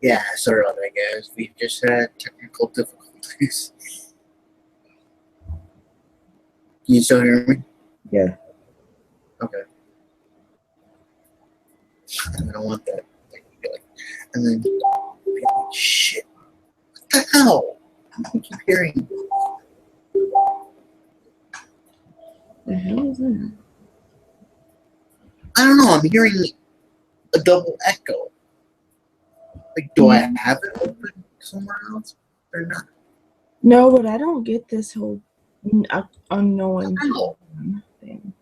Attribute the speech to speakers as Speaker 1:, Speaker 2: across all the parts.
Speaker 1: Yeah, sorry about that, guys. We just had technical difficulties. Can you still hear me?
Speaker 2: Yeah.
Speaker 1: Okay. I don't want that. And then, shit. What the hell? I keep hearing.
Speaker 2: The hell is that?
Speaker 1: I don't know. I'm hearing a double echo. Like, do I have it open somewhere else or not?
Speaker 2: No, but I don't get this whole unknown
Speaker 1: Ow.
Speaker 2: thing.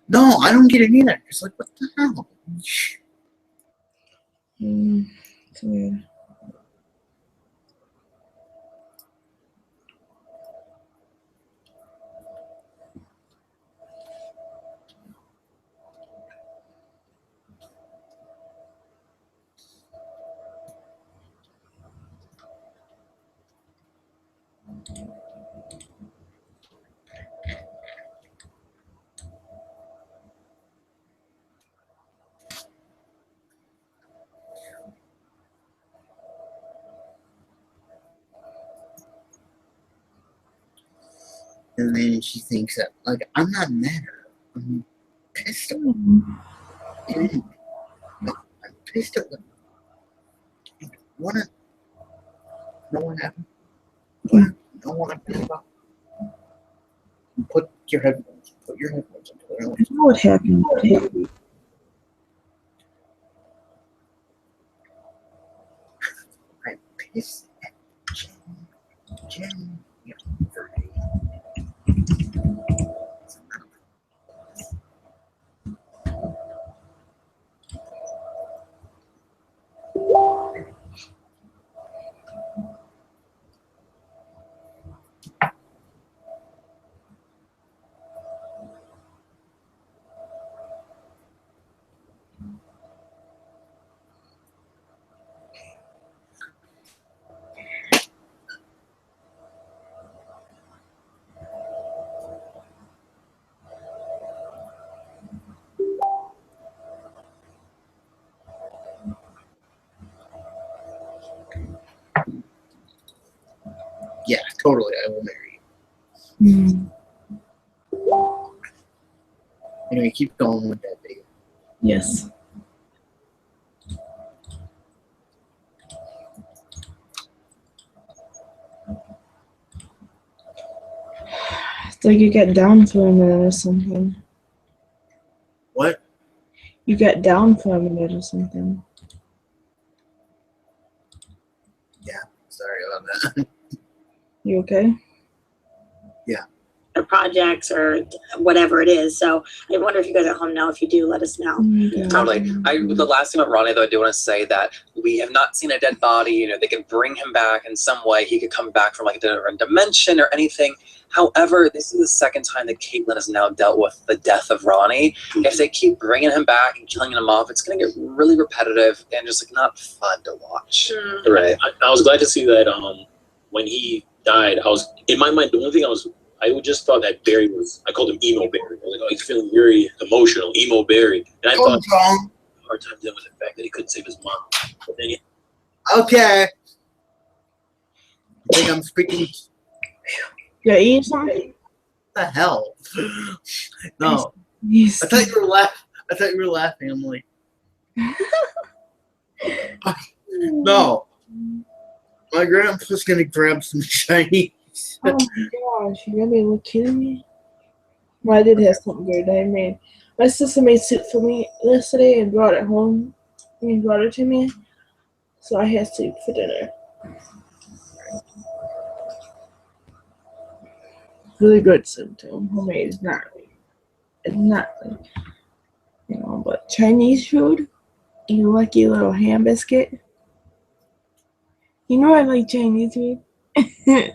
Speaker 1: No, I don't get it either. It's like, what the hell?
Speaker 2: It's weird.
Speaker 1: And then she thinks that, like, I'm not mad at her. I'm pissed at her. I'm pissed at her. What a... No one happened. What? No one happened about. Put your headphones. Put your headphones on.
Speaker 2: I know what happened.
Speaker 1: I'm pissed at Jen. Yeah, totally. I will marry you. Anyway, keep going with that video.
Speaker 2: Yes. It's like you get down for a minute or something.
Speaker 1: What?
Speaker 2: You get down for a minute or something.
Speaker 1: Yeah, sorry about that.
Speaker 2: You okay?
Speaker 1: Yeah.
Speaker 3: Or projects or whatever it is. So I wonder if you guys are home now. If you do, let us know.
Speaker 4: Totally. The last thing about Ronnie, though, I do want to say that we have not seen a dead body. You know, they can bring him back in some way. He could come back from like a different dimension or anything. However, this is the second time that Caitlin has now dealt with the death of Ronnie. If they keep bringing him back and killing him off, it's going to get really repetitive and just like not fun to watch.
Speaker 5: Right. I was glad to see that when he died, I was in my mind, the only thing I just thought that Barry was, I called him Emo Barry. I was like, oh, he's feeling very emotional, Emo Barry. And I thought
Speaker 1: wrong.
Speaker 5: A hard time dealing with the fact that he couldn't save his mom. But then
Speaker 1: Okay. I think I'm speaking.
Speaker 2: You eat something?
Speaker 1: What the hell? No.
Speaker 2: Yes.
Speaker 1: I thought you were laughing. I thought you were laughing. I'm like, no. My grandpa's gonna grab some Chinese.
Speaker 2: Oh my gosh, you really were kidding me? Well, I did have something good I made. My sister made soup for me yesterday and brought it home and brought it to me. So I had soup for dinner. Really good soup too. Homemade. It's not like, you know, but Chinese food, you like your little ham biscuit. You know I like Chinese food.
Speaker 1: I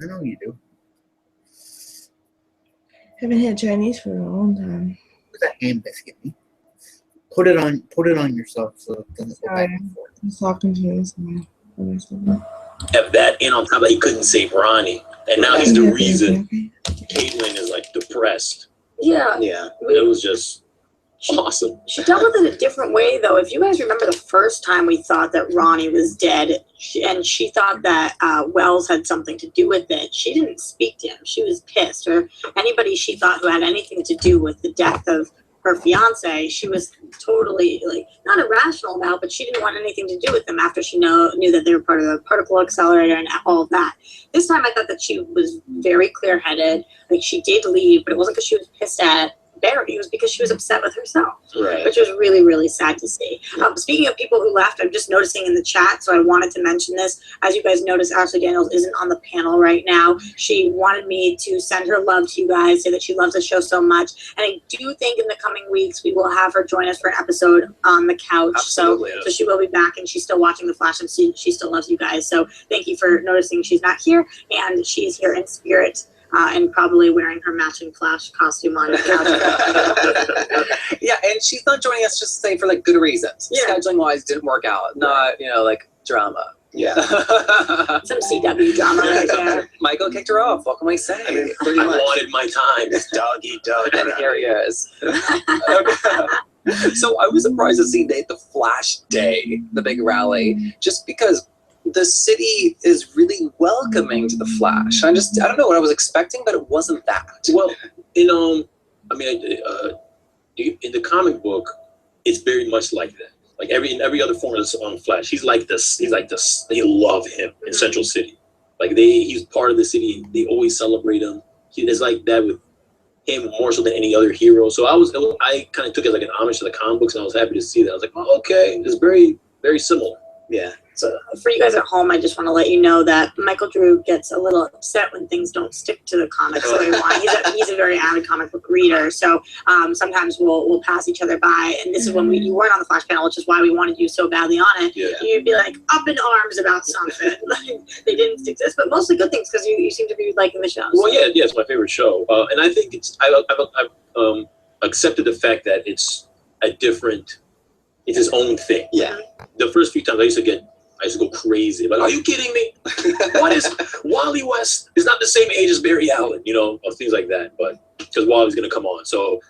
Speaker 1: know you do.
Speaker 2: Haven't had Chinese food in a long time.
Speaker 1: What's a ham biscuit? Put it on yourself so it doesn't go back and forth.
Speaker 2: I'm talking to you.
Speaker 5: have that, and on top of that, he couldn't save Ronnie. And now he's the reason Caitlin is like depressed.
Speaker 3: Yeah.
Speaker 5: Yeah. It was just awesome.
Speaker 3: She dealt with it a different way, though. If you guys remember the first time we thought that Ronnie was dead, and she thought that Wells had something to do with it, she didn't speak to him. She was pissed. Or anybody she thought who had anything to do with the death of her fiance, she was totally, like, not irrational about, but she didn't want anything to do with them after she knew that they were part of the particle accelerator and all of that. This time I thought that she was very clear-headed. Like, she did leave, but it wasn't because she was pissed at Barry. It was because she was upset with herself,
Speaker 5: Right.
Speaker 3: which was really, really sad to see. Speaking of people who left, I'm just noticing in the chat, so I wanted to mention this. As you guys notice, Ashley Daniels isn't on the panel right now. She wanted me to send her love to you guys, say that she loves the show so much. And I do think in the coming weeks, we will have her join us for an episode on the couch.
Speaker 4: Absolutely.
Speaker 3: So she will be back, and she's still watching The Flash, and she still loves you guys. So thank you for noticing she's not here, and she's here in spirit. And probably wearing her matching Flash costume on the couch.
Speaker 4: Yeah, and she's not joining us just to say for like good reasons.
Speaker 3: Yeah.
Speaker 4: Scheduling wise didn't work out. Not, like drama.
Speaker 1: Yeah.
Speaker 3: Some CW drama right there.
Speaker 4: Michael kicked her off. What can I say?
Speaker 1: I mean, pretty
Speaker 5: I
Speaker 1: much.
Speaker 5: wanted my time.
Speaker 1: It's dog eat dog.
Speaker 4: And here he is. So I was surprised to see the Flash Day, the big rally, just because the city is really welcoming to the Flash. I don't know what I was expecting, but it wasn't that.
Speaker 5: Well, I mean, in the comic book, it's very much like that. Like in every other form on Flash, he's like this. They love him in Central City. Like he's part of the city. They always celebrate him. It's like that with him more so than any other hero. So I kind of took it like an homage to the comic books, and I was happy to see that. I was like, oh, okay, it's very, very similar.
Speaker 1: Yeah.
Speaker 3: So for you guys at home, I just want to let you know that Michael Drew gets a little upset when things don't stick to the comics that we want. He's a very avid comic book reader, so sometimes we'll pass each other by. And this is when you weren't on the Flash panel, which is why we wanted you so badly on it.
Speaker 5: Yeah.
Speaker 3: You'd be like up in arms about something. Like, they didn't exist, but mostly good things because you seem to be liking the show.
Speaker 5: Well, yeah, it's my favorite show, and I think I've accepted the fact that it's its own thing.
Speaker 1: Yeah.
Speaker 5: The first few times I used to go crazy. Like, are you kidding me? What is Wally West is not the same age as Barry Allen, or things like that. But because Wally's gonna come on, so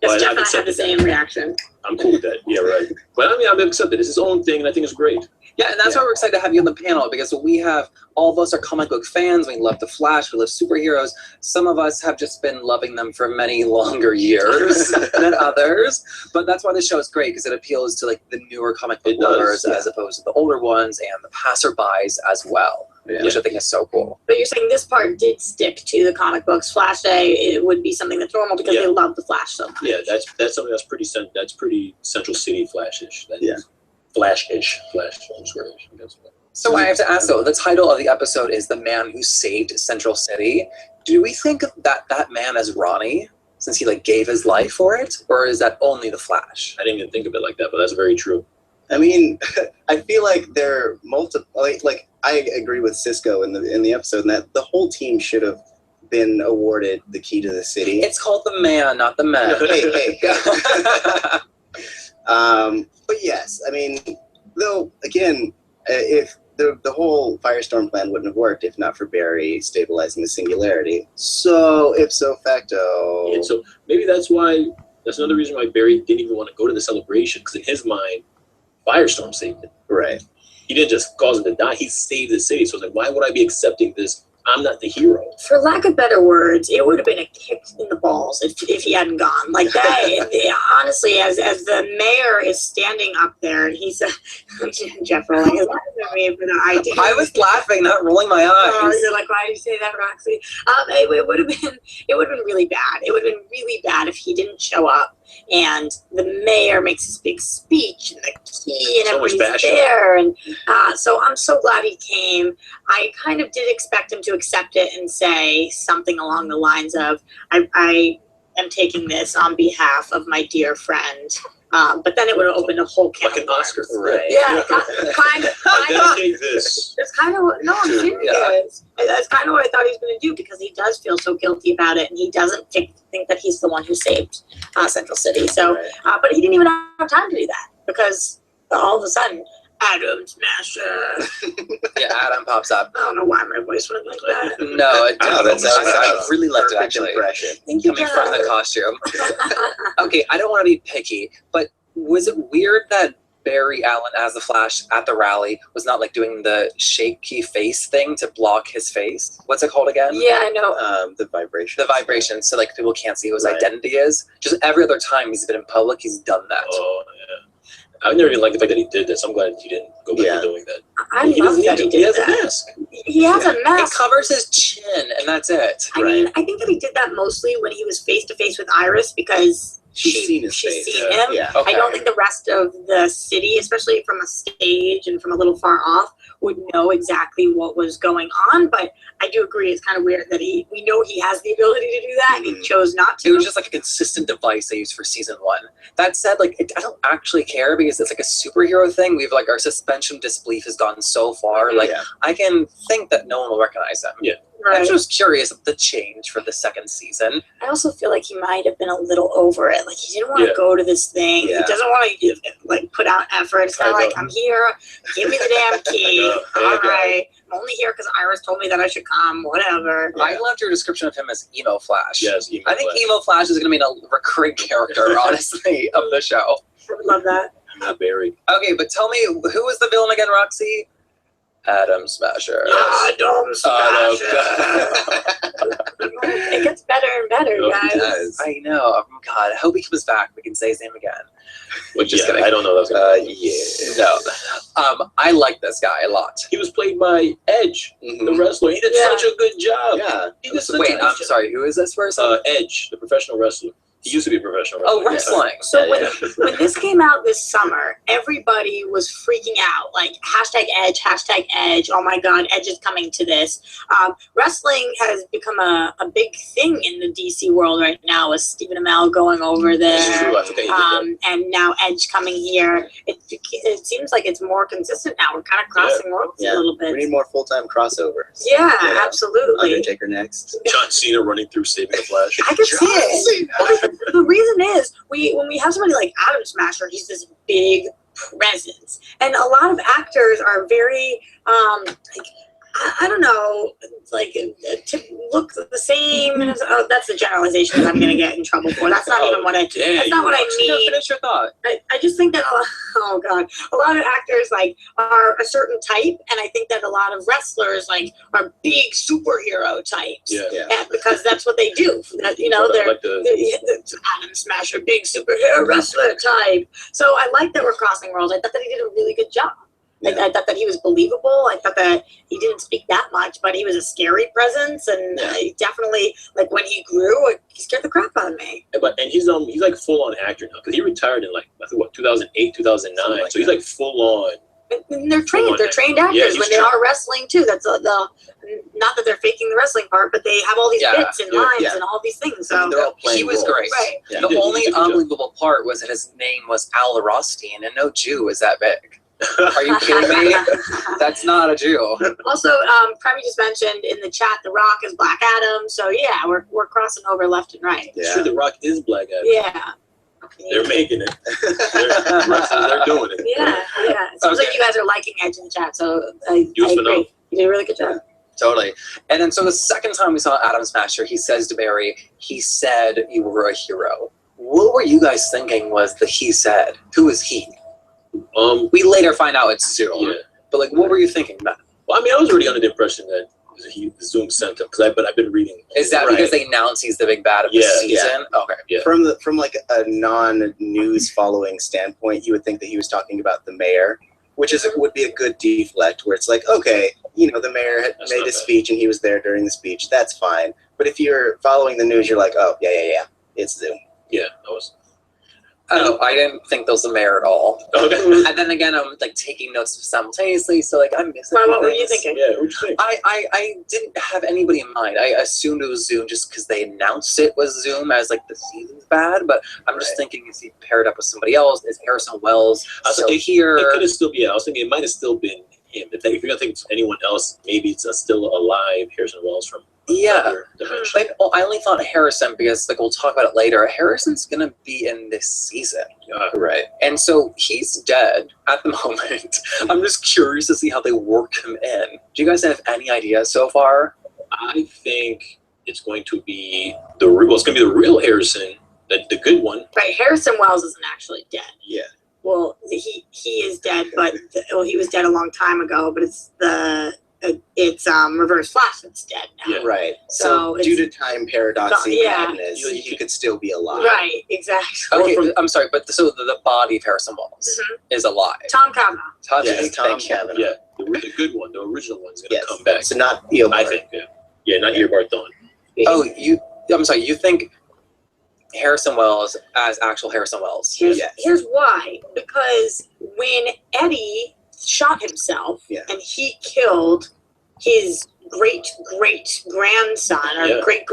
Speaker 3: Yes,
Speaker 5: but
Speaker 3: Jeff
Speaker 5: I've
Speaker 3: and I had the
Speaker 5: accepted
Speaker 3: same
Speaker 5: that.
Speaker 3: reaction.
Speaker 5: I'm cool with that. Yeah, right. But I mean, I've accepted it's his own thing, and I think it's great.
Speaker 4: Yeah, and that's why we're excited to have you on the panel, because all of us are comic book fans. We love the Flash. We love superheroes. Some of us have just been loving them for many longer years than others. But that's why the show is great, because it appeals to like the newer comic book
Speaker 5: It does,
Speaker 4: lovers
Speaker 5: yeah.
Speaker 4: as opposed to the older ones and the passerbys as well, which I think is so cool.
Speaker 3: But you're saying this part did stick to the comic books. Flash Day, it would be something that's normal because
Speaker 5: Yeah.
Speaker 3: they love the Flash so much.
Speaker 5: Yeah, that's something that's pretty Central City Flash-ish.
Speaker 1: Yeah.
Speaker 5: Flash-ish. Flash. I'm square-ish. I guess.
Speaker 4: So I have to ask though, the title of the episode is The Man Who Saved Central City. Do we think of that man as Ronnie, since he like gave his life for it? Or is that only the Flash?
Speaker 5: I didn't even think of it like that, but that's very true.
Speaker 1: I mean, I feel like they're multiple. Like I agree with Cisco in the episode, and that the whole team should have been awarded the key to the city.
Speaker 4: It's called The Man, not The Man.
Speaker 1: Hey. But yes, I mean, though again, if the whole Firestorm plan wouldn't have worked if not for Barry stabilizing the singularity. So ipso facto,
Speaker 5: And so maybe that's another reason why Barry didn't even want to go to the celebration, because in his mind, Firestorm saved him.
Speaker 1: right?
Speaker 5: He didn't just cause him to die, he saved the city. So it's like, why would I be accepting this? I'm not the hero.
Speaker 3: For lack of better words, it would have been a kick in the balls if he hadn't gone. Like that, honestly, as the mayor is standing up there and he's Jeff rolling his eyes at me for the idea.
Speaker 4: I was laughing, not rolling my
Speaker 3: Oh,
Speaker 4: eyes.
Speaker 3: you're like, why did you say that, Roxy? It would have been really bad. It would have been really bad if he didn't show up and the mayor makes this big speech and the key and
Speaker 5: So much
Speaker 3: everybody's
Speaker 5: passion.
Speaker 3: there. And so I'm so glad he came. I kind of did expect him to accept it and say something along the lines of, I am taking this on behalf of my dear friend. But then it would have opened a whole can
Speaker 5: Like an
Speaker 3: of worms.
Speaker 5: Oscar.
Speaker 1: Right.
Speaker 3: Yeah, kind of.
Speaker 5: I dedicate this.
Speaker 3: That's kind of what, no, I'm serious.
Speaker 4: Yeah.
Speaker 3: That's kind of what I thought he was going to do, because he does feel so guilty about it, and he doesn't think that he's the one who saved Central City. So,
Speaker 1: Right.
Speaker 3: but he didn't even have time to do that, because all of a sudden, Adam Smasher.
Speaker 4: Yeah, Adam pops up.
Speaker 3: I don't know why my voice went like that.
Speaker 4: No, it
Speaker 5: Oh,
Speaker 4: didn't.
Speaker 5: that's
Speaker 4: I really liked it
Speaker 6: Perfect
Speaker 4: actually.
Speaker 6: impression.
Speaker 3: Thank you,
Speaker 4: Coming from the
Speaker 3: John.
Speaker 4: costume. Okay, I don't want to be picky, but was it weird that Barry Allen as the Flash at the rally was not like doing the shaky face thing to block his face? What's it called again?
Speaker 3: Yeah, I know.
Speaker 6: The vibration.
Speaker 4: The vibration, so like people can't see who his
Speaker 6: Right.
Speaker 4: identity is. Just every other time he's been in public, he's done that.
Speaker 5: Oh yeah. I never even liked the fact that he did this. I'm glad he didn't go back
Speaker 6: Yeah.
Speaker 5: to doing that.
Speaker 3: I
Speaker 5: He
Speaker 3: love
Speaker 5: doesn't
Speaker 3: that
Speaker 5: need
Speaker 3: he
Speaker 5: to. He
Speaker 3: did
Speaker 5: has a
Speaker 3: that.
Speaker 5: mask.
Speaker 3: He has a
Speaker 4: It
Speaker 3: mask.
Speaker 4: covers his chin, and that's it.
Speaker 3: I mean, I think that he did that mostly when he was face to face with Iris because
Speaker 6: She's seen his
Speaker 3: she's
Speaker 6: face.
Speaker 3: seen him.
Speaker 6: Yeah.
Speaker 4: Okay.
Speaker 3: I don't think the rest of the city, especially from a stage and from a little far off, would know exactly what was going on. But I do agree it's kind of weird that we know he has the ability to do that and he
Speaker 6: Mhm.
Speaker 3: chose not to.
Speaker 4: It was just like a consistent device they used for season 1. That said, like I don't actually care because it's like a superhero thing. We've like our suspension of disbelief has gone so far. Like
Speaker 6: Yeah.
Speaker 4: I can think that no one will recognize him.
Speaker 5: Yeah.
Speaker 4: I'm
Speaker 3: Right.
Speaker 4: just curious of the change for the second season.
Speaker 3: I also feel like he might have been a little over it. Like he didn't want to
Speaker 5: Yeah.
Speaker 3: go to this thing.
Speaker 6: Yeah.
Speaker 3: He doesn't want to like put out effort. It's kind
Speaker 5: I
Speaker 3: of like
Speaker 5: know.
Speaker 3: I'm here. Give me the damn key.
Speaker 5: know. There
Speaker 3: All
Speaker 5: you go.
Speaker 3: right. I'm only here because Iris told me that I should come. Whatever.
Speaker 4: I loved your description of him as Emo Flash.
Speaker 5: Yes.
Speaker 4: I think Emo Flash is going to be a recurring character, honestly, of the show.
Speaker 3: I would love that.
Speaker 5: Not Barry.
Speaker 4: Okay, but tell me, who was the villain again, Roxy? Adam Smasher.
Speaker 3: Adam Smasher. It gets better and better,
Speaker 5: Oh,
Speaker 3: guys.
Speaker 6: It does.
Speaker 4: I know. Oh, God, I hope he comes back. We can say his name again.
Speaker 5: Well,
Speaker 4: Just
Speaker 5: yeah,
Speaker 4: kidding.
Speaker 5: I don't know. That's gonna
Speaker 6: Yeah.
Speaker 4: No. I like this guy a lot.
Speaker 5: He was played by Edge, the
Speaker 6: Mhm.
Speaker 5: wrestler. He did
Speaker 3: Yeah.
Speaker 5: such a good job.
Speaker 6: Yeah.
Speaker 5: He did such
Speaker 4: Wait,
Speaker 5: a good
Speaker 4: I'm
Speaker 5: job.
Speaker 4: sorry. Who is this person?
Speaker 5: Edge, the professional wrestler. He used to be a professional wrestler.
Speaker 4: Oh, wrestling.
Speaker 3: So when this came out this summer, everybody was freaking out. Like hashtag Edge. Oh my God, Edge is coming to this. Wrestling has become a big thing in the DC world right now with Stephen Amell going over
Speaker 5: That's
Speaker 3: there.
Speaker 5: true. I forgot he did that.
Speaker 3: And now Edge coming here. It seems like it's more consistent now. We're kind of crossing worlds
Speaker 6: Yeah.
Speaker 3: a little
Speaker 6: We
Speaker 3: bit.
Speaker 6: need more full-time crossovers.
Speaker 3: Yeah,
Speaker 6: Yeah.
Speaker 3: absolutely.
Speaker 6: Undertaker next.
Speaker 5: John Cena running through Saving the Flash.
Speaker 3: I can see it. Well, the reason is when we have somebody like Adam Smasher, he's this big presence, and a lot of actors are very like I don't know, like look the same. That's the generalization that I'm going to get in trouble for. That's not even what I.
Speaker 5: Dang,
Speaker 3: That's not what I
Speaker 4: No,
Speaker 3: mean.
Speaker 4: finish your thought.
Speaker 3: I just think that oh God, a lot of actors like are a certain type, and I think that a lot of wrestlers like are big superhero types.
Speaker 5: Yeah.
Speaker 6: Yeah.
Speaker 3: And because that's what they do. That, you know, they're
Speaker 5: like the
Speaker 3: the Adam Smasher, big superhero wrestler type. So I like that we're crossing worlds. I thought that he did a really good job. I thought that he was believable. I thought that he didn't speak that much, but he was a scary presence, and
Speaker 6: Yeah.
Speaker 3: he definitely, like when he grew, he scared the crap out of me.
Speaker 5: and he's like full on actor now because he retired in like I think 2008, 2009.
Speaker 6: Something like
Speaker 5: So he's
Speaker 6: that.
Speaker 5: like full on.
Speaker 3: And they're trained. They're trained
Speaker 5: Yeah,
Speaker 3: actors
Speaker 5: he's
Speaker 3: when they
Speaker 5: trained.
Speaker 3: are wrestling too. That's the not that they're faking the wrestling part, but they have all these
Speaker 4: Yeah,
Speaker 3: bits and
Speaker 5: yeah,
Speaker 3: lines
Speaker 6: yeah.
Speaker 3: and all these things.
Speaker 6: I mean,
Speaker 3: So
Speaker 6: they're all playing
Speaker 4: He was
Speaker 6: roles.
Speaker 4: great.
Speaker 3: right.
Speaker 6: Yeah.
Speaker 4: The
Speaker 5: He did
Speaker 4: only
Speaker 5: a good job.
Speaker 4: unbelievable part was that his name was Al Rothstein, and no Jew is that big. Are you kidding me? That's not a Jew.
Speaker 3: Also, Premi just mentioned in the chat, The Rock is Black Adam. So yeah, we're crossing over left and right.
Speaker 6: Yeah.
Speaker 5: Sure, The Rock is Black Adam.
Speaker 3: Yeah.
Speaker 5: They're making it. They're doing it.
Speaker 3: Yeah, yeah. It seems like
Speaker 4: Okay.
Speaker 3: you guys are liking Edge in the chat, so I
Speaker 5: Use for
Speaker 3: agree.
Speaker 5: now.
Speaker 3: You did a really good job.
Speaker 4: Totally. And then so the second time we saw Adam Smasher, he says to Barry, he said you were a hero. What were you guys thinking was the he said? Who is he? We later find out it's Zoom.
Speaker 5: Yeah.
Speaker 4: But like, what were you thinking, Matt?
Speaker 5: Well, I mean, I was already under the impression that Zoom sent him because I've been reading.
Speaker 4: Is that
Speaker 6: Right.
Speaker 4: because they announce he's the big bad of the
Speaker 5: Yeah,
Speaker 4: season? Okay.
Speaker 5: Yeah.
Speaker 6: From like a non-news following standpoint, you would think that he was talking about the mayor, which would be a good deflect where it's like, okay, you know, the mayor had
Speaker 5: That's
Speaker 6: made
Speaker 5: not
Speaker 6: a
Speaker 5: bad.
Speaker 6: speech and he was there during the speech. That's fine. But if you're following the news, you're like, oh yeah, it's Zoom.
Speaker 5: Yeah, I was.
Speaker 4: Oh, I didn't think that was the mayor at all.
Speaker 5: Okay.
Speaker 4: And then again, I'm like taking notes simultaneously, so like I'm missing.
Speaker 3: Well, what were
Speaker 4: things.
Speaker 3: you thinking?
Speaker 5: Yeah, what'd you think?
Speaker 4: I didn't have anybody in mind. I assumed it was Zoom just because they announced it was Zoom as like the season's bad. But I'm just
Speaker 6: Right.
Speaker 4: thinking, is he paired up with somebody else? Is Harrison Wells
Speaker 5: Also,
Speaker 4: still here?
Speaker 5: It could have still been. Yeah, I was thinking it might have still been him. If you're gonna think of anyone else, maybe it's still alive. Harrison Wells from
Speaker 4: Yeah.
Speaker 5: another dimension.
Speaker 4: Like, well, I only thought Harrison because, like, we'll talk about it later. Harrison's gonna be in this season,
Speaker 6: Right.
Speaker 4: and so he's dead at the moment. I'm just curious to see how they work him in. Do you guys have any idea so far?
Speaker 5: I think it's going to be it's going to be the real Harrison, the good one.
Speaker 3: Right, Harrison Wells isn't actually dead.
Speaker 6: Yeah.
Speaker 3: Well, he is dead, but he was dead a long time ago. But it's Reverse Flash that's dead now.
Speaker 5: Yeah.
Speaker 6: Right.
Speaker 3: So
Speaker 6: So due to time paradox and
Speaker 3: Yeah.
Speaker 6: madness, he could still be alive.
Speaker 3: Right, exactly.
Speaker 4: Okay, I'm sorry, but so the body of Harrison Wells is alive.
Speaker 3: Tom Cavanaugh.
Speaker 4: Todd,
Speaker 6: Yeah, Tom
Speaker 4: thank you.
Speaker 6: Cavanaugh.
Speaker 5: Yeah, the good one, the original one's going to
Speaker 6: Yes.
Speaker 5: come back.
Speaker 6: So not Eobard.
Speaker 5: I think. Yeah, not Eobard Thawne.
Speaker 4: Oh, I'm sorry. You think Harrison Wells as actual Harrison Wells?
Speaker 3: Here's why. Because when Eddie shot himself
Speaker 6: Yeah.
Speaker 3: and he killed his great grandson or
Speaker 5: Yeah.
Speaker 3: great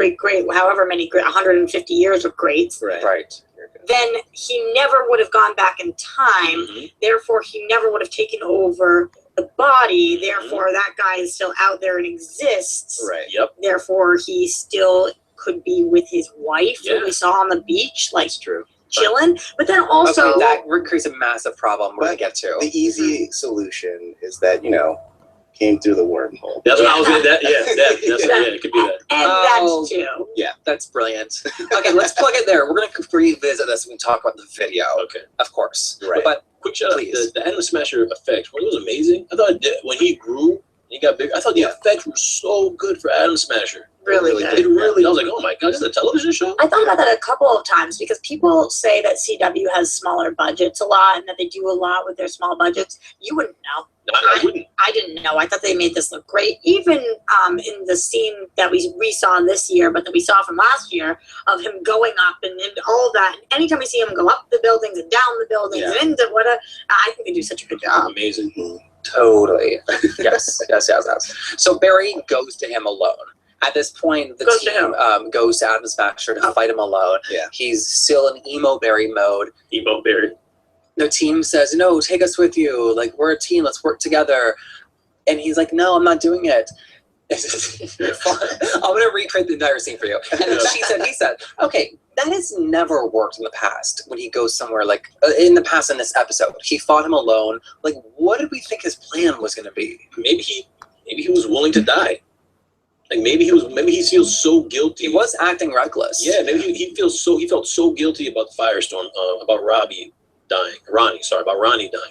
Speaker 3: however many 150 years of greats,
Speaker 6: Right.
Speaker 4: Right.
Speaker 3: then he never would have gone back in time.
Speaker 5: Mhm.
Speaker 3: Therefore, he never would have taken over the body. Therefore, that guy is still out there and exists.
Speaker 6: Right.
Speaker 5: Yep.
Speaker 3: Therefore, he still could be with his wife who
Speaker 5: Yeah.
Speaker 3: we saw on the beach, like
Speaker 6: That's true.
Speaker 3: chilling. But then also,
Speaker 4: Okay, that creates a massive problem we're gonna get to.
Speaker 6: The easy solution is that, came through the wormhole.
Speaker 5: That's what I was going to. It could be that.
Speaker 3: and
Speaker 4: Oh.
Speaker 3: that's too.
Speaker 4: That's brilliant. Okay, let's plug it there. We're gonna revisit this when we talk about the video,
Speaker 5: Okay.
Speaker 4: of course.
Speaker 6: Right.
Speaker 4: But
Speaker 5: Quick shout out
Speaker 4: Please.
Speaker 5: the Atom Smasher effect. It was amazing. I thought when he grew, he got bigger. I thought the effects were so good for Atom Smasher.
Speaker 3: Really
Speaker 6: It
Speaker 3: good.
Speaker 5: It really. I was like, oh my god, this is a television show.
Speaker 3: I thought about that a couple of times because people say that CW has smaller budgets a lot and that they do a lot with their small budgets. You wouldn't know.
Speaker 5: I wouldn't.
Speaker 3: I didn't know. I thought they made this look great. Even in the scene that we saw this year, but that we saw from last year of him going up and all that. And anytime we see him go up the buildings and down the buildings
Speaker 6: Yeah.
Speaker 3: and into whatever, I think they do such a good job.
Speaker 5: Amazing.
Speaker 4: totally. yes. So Barry goes to him alone. At this point, the
Speaker 3: Goes to
Speaker 4: team goes to Adam Smasher to fight him alone.
Speaker 6: Yeah.
Speaker 4: He's still in emo Barry mode.
Speaker 5: Emo Barry.
Speaker 4: The team says, "No, take us with you. Like, we're a team. Let's work together." And he's like, "No, I'm not doing it." I'm gonna recreate the entire scene for you. And then he said, "Okay, that has never worked in the past. When he goes somewhere like in the past in this episode, he fought him alone. Like, what did we think his plan was gonna be?"
Speaker 5: Maybe he was willing to die. Like maybe he feels so guilty.
Speaker 4: He was acting reckless.
Speaker 5: Yeah, maybe he felt so guilty about Firestorm, about Ronnie dying,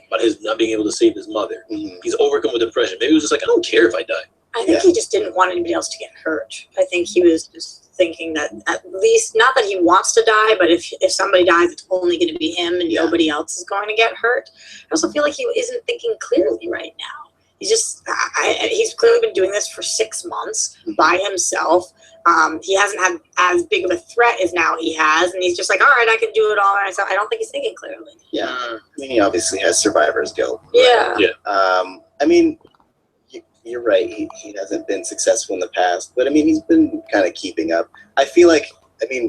Speaker 5: about his not being able to save his mother.
Speaker 6: Mhm.
Speaker 5: He's overcome with depression. Maybe he was just like, I don't care if I die.
Speaker 3: I think he just didn't want anybody else to get hurt. I think he was just thinking that at least, not that he wants to die, but if somebody dies, it's only going to be him and nobody else is going to get hurt. I also feel like he isn't thinking clearly right now. He's just, he's clearly been doing this for 6 months by himself. He hasn't had as big of a threat as now he has, and he's just like, all right, I can do it all myself. I don't think he's thinking clearly.
Speaker 6: Yeah. I mean, he obviously has survivor's guilt.
Speaker 3: Yeah.
Speaker 6: I mean, you're right. He hasn't been successful in the past, but I mean, he's been kind of keeping up. I feel like,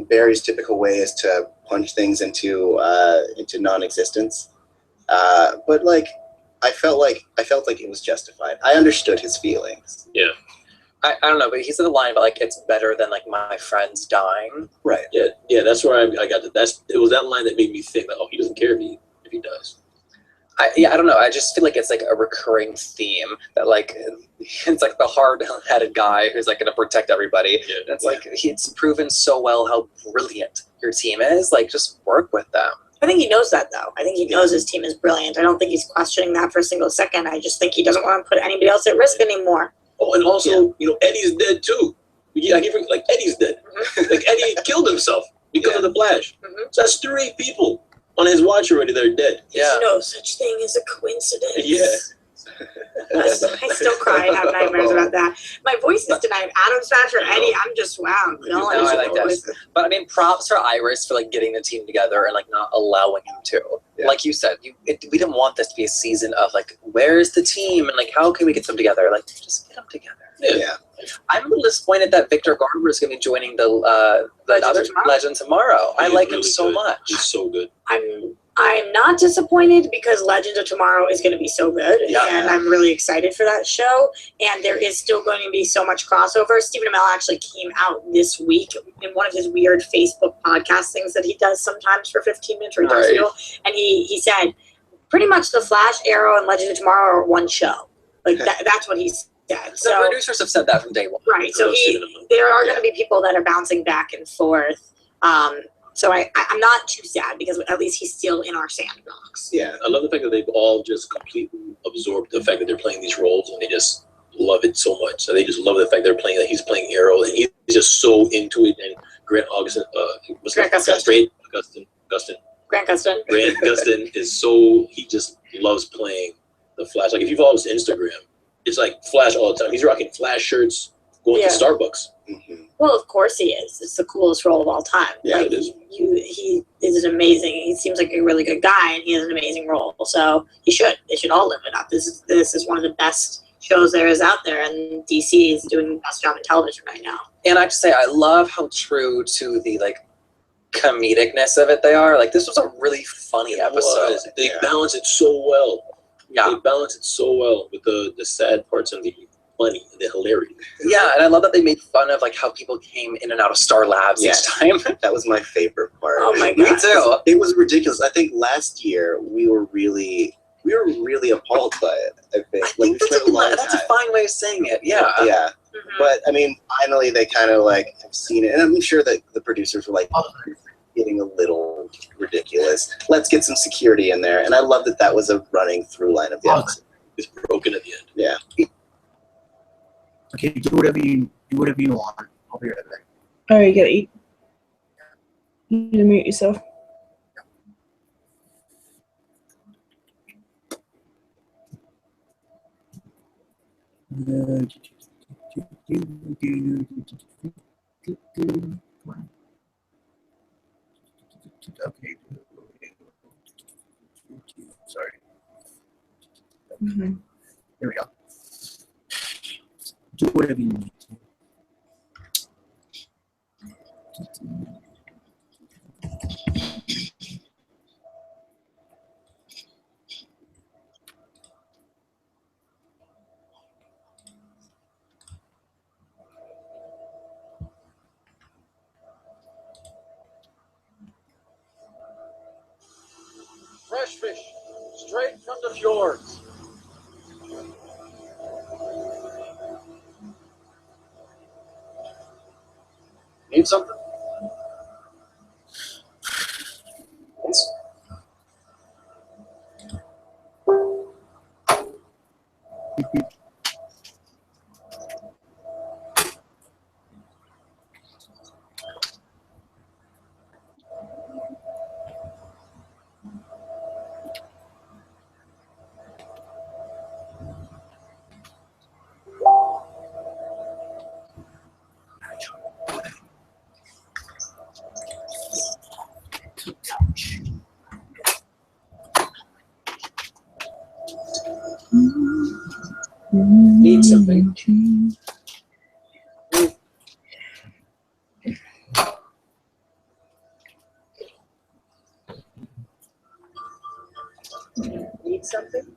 Speaker 6: Barry's typical way is to punch things into non-existence. But like, I felt like it was justified. I understood his feelings.
Speaker 5: Yeah.
Speaker 4: I don't know, but he said the line about like it's better than like my friends dying.
Speaker 6: Right.
Speaker 5: Yeah, that's where I got it was that line that made me think that, oh, he doesn't care if he dies.
Speaker 4: I don't know. I just feel like it's like a recurring theme that like it's like the hard-headed guy who's like going to protect everybody.
Speaker 5: Yeah.
Speaker 4: And it's like it's proven so well how brilliant your team is. Like, just work with them.
Speaker 3: I think he knows that, though. I think he knows his team is brilliant. I don't think he's questioning that for a single second. I just think he doesn't want to put anybody else at risk anymore.
Speaker 5: Oh, and also, Eddie's dead too. Like Eddie's dead. Like Eddie killed himself because of the Flash.
Speaker 3: Mhm.
Speaker 5: So that's 3 people on his watch already that are dead.
Speaker 3: There's no such thing as a coincidence.
Speaker 5: Yeah.
Speaker 3: I still cry and have nightmares about that. My voices tonight, Adam Smasher, Eddie, I'm just, wow.
Speaker 4: No, I like that. But I mean, props for Iris for like getting the team together and like not allowing him to.
Speaker 6: Yeah.
Speaker 4: Like you said, we didn't want this to be a season of like, where's the team and like how can we get them together? Like, just get them together.
Speaker 6: Yeah.
Speaker 4: I'm a little disappointed that Victor Garber is going to be joining the other Legend tomorrow. I like him so much.
Speaker 5: He's so good.
Speaker 3: I'm not disappointed because Legends of Tomorrow is going to be so good,
Speaker 4: Yeah.
Speaker 3: and I'm really excited for that show. And there is still going to be so much crossover. Stephen Amell actually came out this week in one of his weird Facebook podcast things that he does sometimes for 15 minutes, or he talks to
Speaker 4: Right.
Speaker 3: people, and he said pretty much the Flash, Arrow, and Legends of Tomorrow are one show. Like that's what he said.
Speaker 4: The
Speaker 3: So
Speaker 4: producers have said that from day one.
Speaker 3: right, so there are going to be people that are bouncing back and forth. So I'm not too sad because at least he's still in our sandbox.
Speaker 6: Yeah.
Speaker 5: I love the fact that they've all just completely absorbed the fact that they're playing these roles, and they just love it so much. So they just love the fact that he's playing Arrow, and he's just so into it. And Grant Augustin,
Speaker 3: Grant Gustin. Grant Gustin.
Speaker 5: Grant Gustin is so, he just loves playing the Flash. Like if you follow his Instagram, it's like Flash all the time. He's rocking Flash shirts, going to Starbucks.
Speaker 6: Mm-hmm.
Speaker 3: Well, of course he is. It's the coolest role of all time.
Speaker 6: Yeah,
Speaker 3: like,
Speaker 5: it is.
Speaker 3: He is an amazing. He seems like a really good guy, and he has an amazing role. So he should. They should all live it up. This is one of the best shows there is out there, and DC is doing the best job in television right now.
Speaker 4: And I have to say, I love how true to the like comedicness of it they are. Like this was a really funny episode.
Speaker 5: They balance it so well.
Speaker 4: Yeah.
Speaker 5: They balance it so well with the sad parts and the funny and the hilarious.
Speaker 4: Yeah, and I love that they made fun of like how people came in and out of Star Labs
Speaker 6: Yeah.
Speaker 4: each time.
Speaker 6: That was my favorite part.
Speaker 3: Oh my
Speaker 4: Me
Speaker 3: god!
Speaker 4: too.
Speaker 6: It was ridiculous. I think last year we were really appalled by it. I think.
Speaker 4: I
Speaker 6: Like,
Speaker 4: think
Speaker 6: we
Speaker 4: that's,
Speaker 6: spent a long
Speaker 4: that's a
Speaker 6: time.
Speaker 4: fine way of saying it. Yeah.
Speaker 6: Yeah.
Speaker 3: Mhm.
Speaker 6: But I mean, finally they kind of like have seen it, and I'm sure that the producers were like, "Oh, it's getting a little ridiculous. Let's get some security in there." And I love that was a running through line of the episode.
Speaker 5: It's broken at the end.
Speaker 6: Yeah.
Speaker 1: Okay, do whatever you want. I'll be right back.
Speaker 2: Oh, you gotta eat. You need to mute yourself.
Speaker 1: Okay. Sorry.
Speaker 2: Mm-hmm.
Speaker 1: Here we go. Do whatever you need to.
Speaker 5: Fresh fish, straight from the fjords. Need something? Yes. Need something? Need something?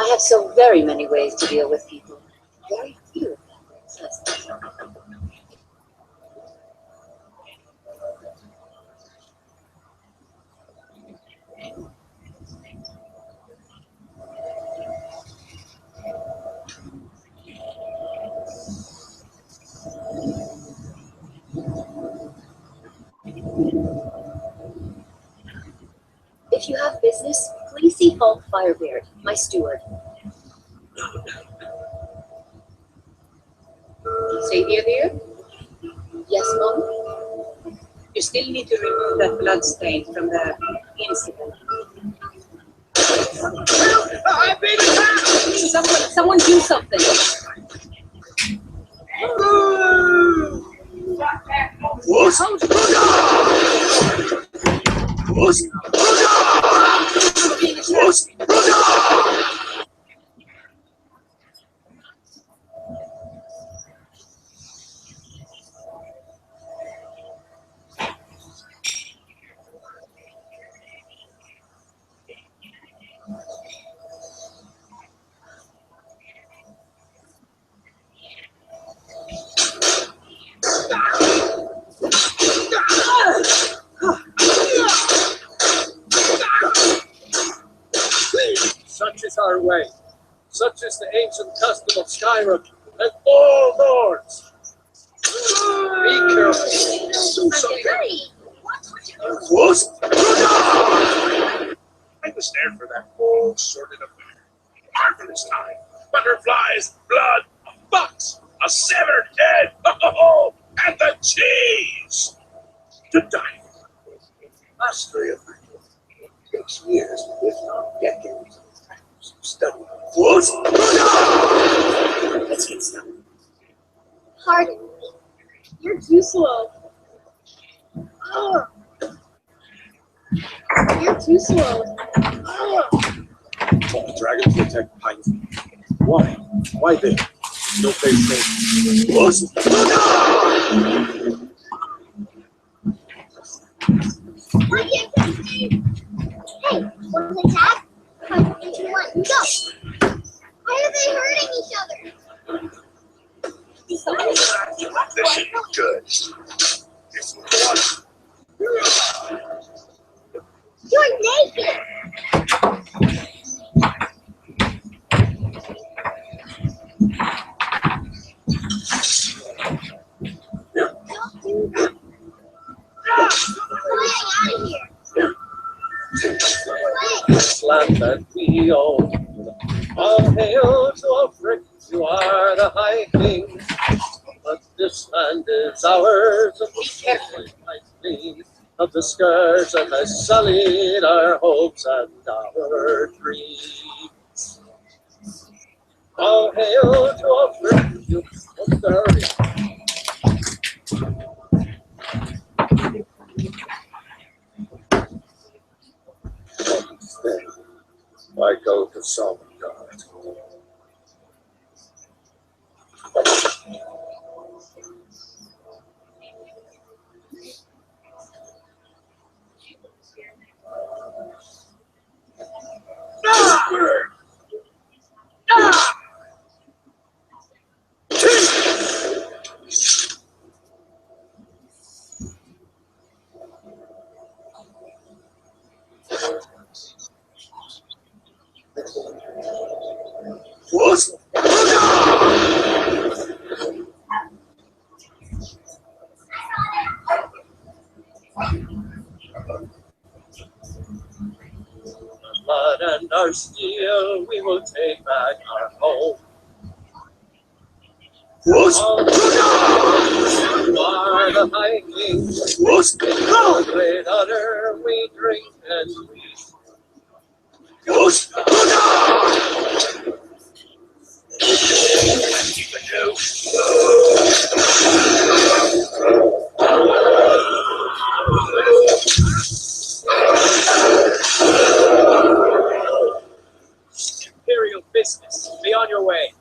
Speaker 7: I have so very many ways to deal with people. Very few of them exist. If you have business, please see Falk Firebeard, my steward.
Speaker 8: Xavier there?
Speaker 7: Yes, Mom?
Speaker 8: You still need to remove that blood stain from the incident. Someone do something.
Speaker 9: Such is our way. Such is the ancient custom of Skyrim and all lords. Be careful. Do something. I was there for that whole sordid affair. Marvelous time. Butterflies, blood, a fox, a severed head, and the cheese. To die for. Mastery of it takes years, if not decades, of practice, study. Let's get started.
Speaker 7: Pardon me. You're too slow. Ugh. You're too slow. Ugh.
Speaker 9: Dragons protect pines. Why? Why they? No face safe.
Speaker 10: Hey, want to attack? How do you want to go? Why are they hurting each other?
Speaker 9: This should be good. This one.
Speaker 10: You're naked! Don't do that. Flying out of here!
Speaker 9: Land that we own. All hail to Ulfric, you are the High King. But this land is ours, and be careful, lightning of the scourge that has sullied our hopes and our dreams. All hail to Ulfric, you must hurry. I go to Sovngarde. Blood and our steel, we will take back our home. All you are the High King. In your great honor, we drink and we. Imperial business, be on your way.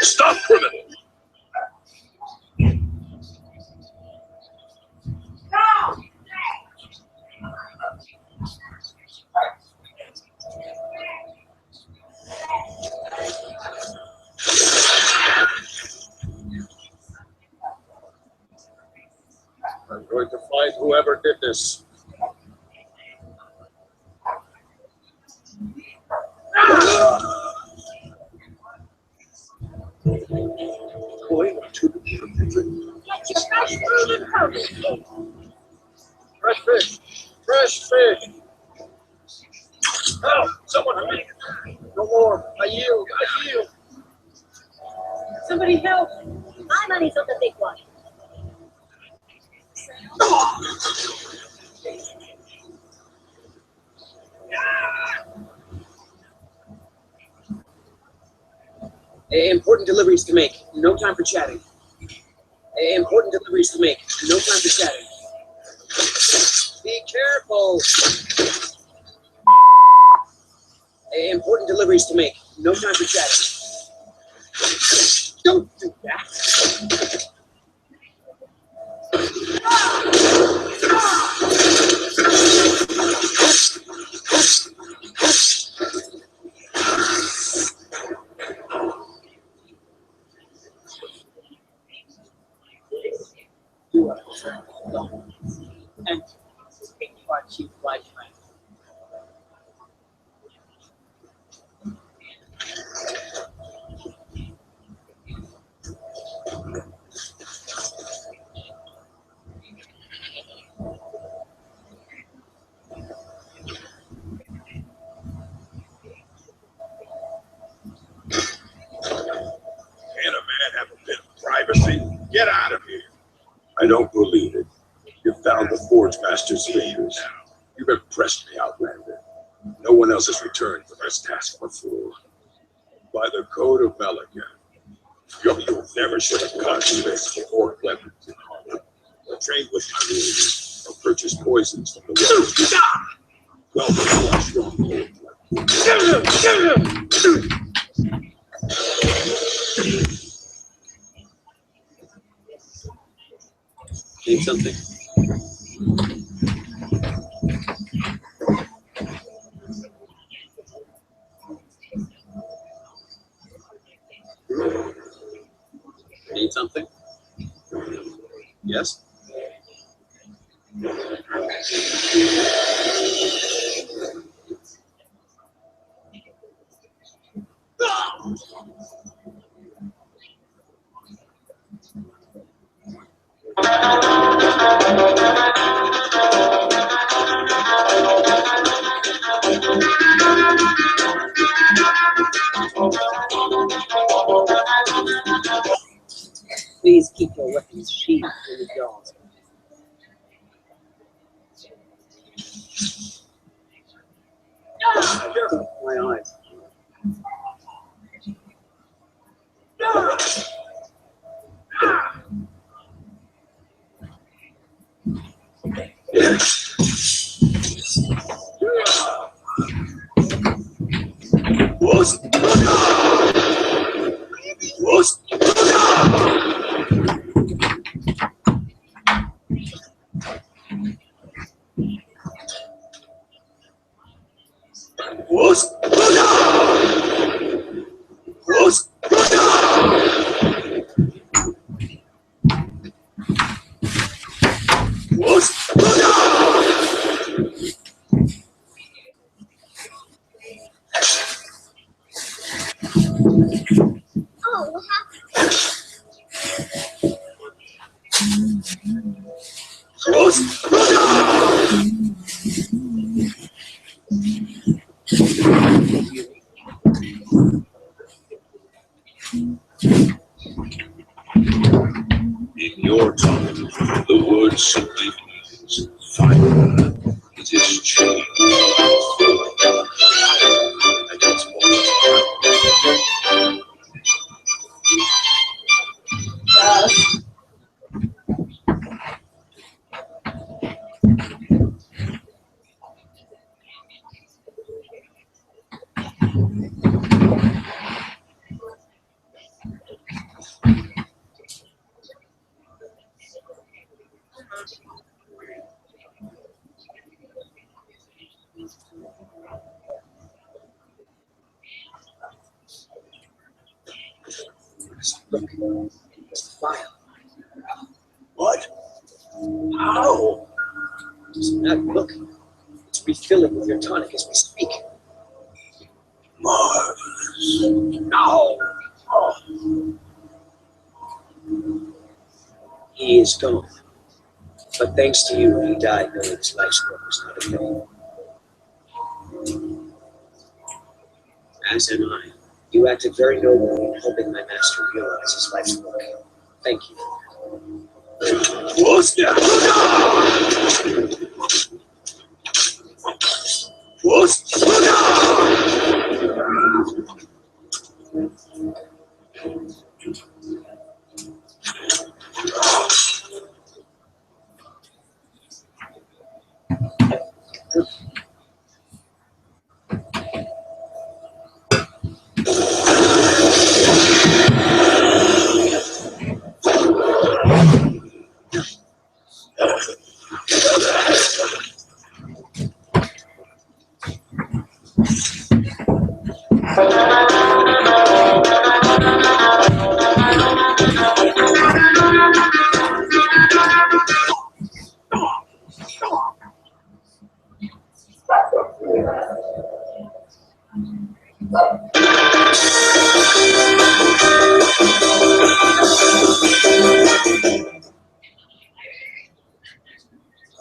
Speaker 5: Stop criminal!
Speaker 9: I'm going to find whoever did this. Going to the
Speaker 10: Get your fresh food and produce.
Speaker 9: fresh fish. Fresh fish. Help! Someone help me. No more. I yield. I yield.
Speaker 8: Somebody help.
Speaker 7: My money's on the big one.
Speaker 11: Important deliveries to make. No time for chatting. Important deliveries to make. No time for chatting. Be careful. Important deliveries to make. No time for chatting. Don't do that. And speak to our chief flashman.
Speaker 5: Can a man have a bit of privacy? Get out of here. I don't believe it. You found the Forge Master's fingers. You've impressed me, Outlander. No one else has returned for this task before. By the code of Malaga, you never should have gone to this or clever. Or trained with my rules, or purchased poisons from the world. Well, before stronghold.
Speaker 4: Need something? Need something? Yes?
Speaker 11: Please keep your weapons sheathed in the jaws. Careful, my eyes.
Speaker 9: simply means fire. It is change. Against
Speaker 11: It's the fire. What? How? Look, it's refilling with your tonic as we speak.
Speaker 9: marvelous.
Speaker 11: No! Oh. He is gone. But thanks to you, he died knowing his life's work was not in vain. As am I. You acted very nobly in helping my master realize his life's work. Thank you.
Speaker 9: What's that? What's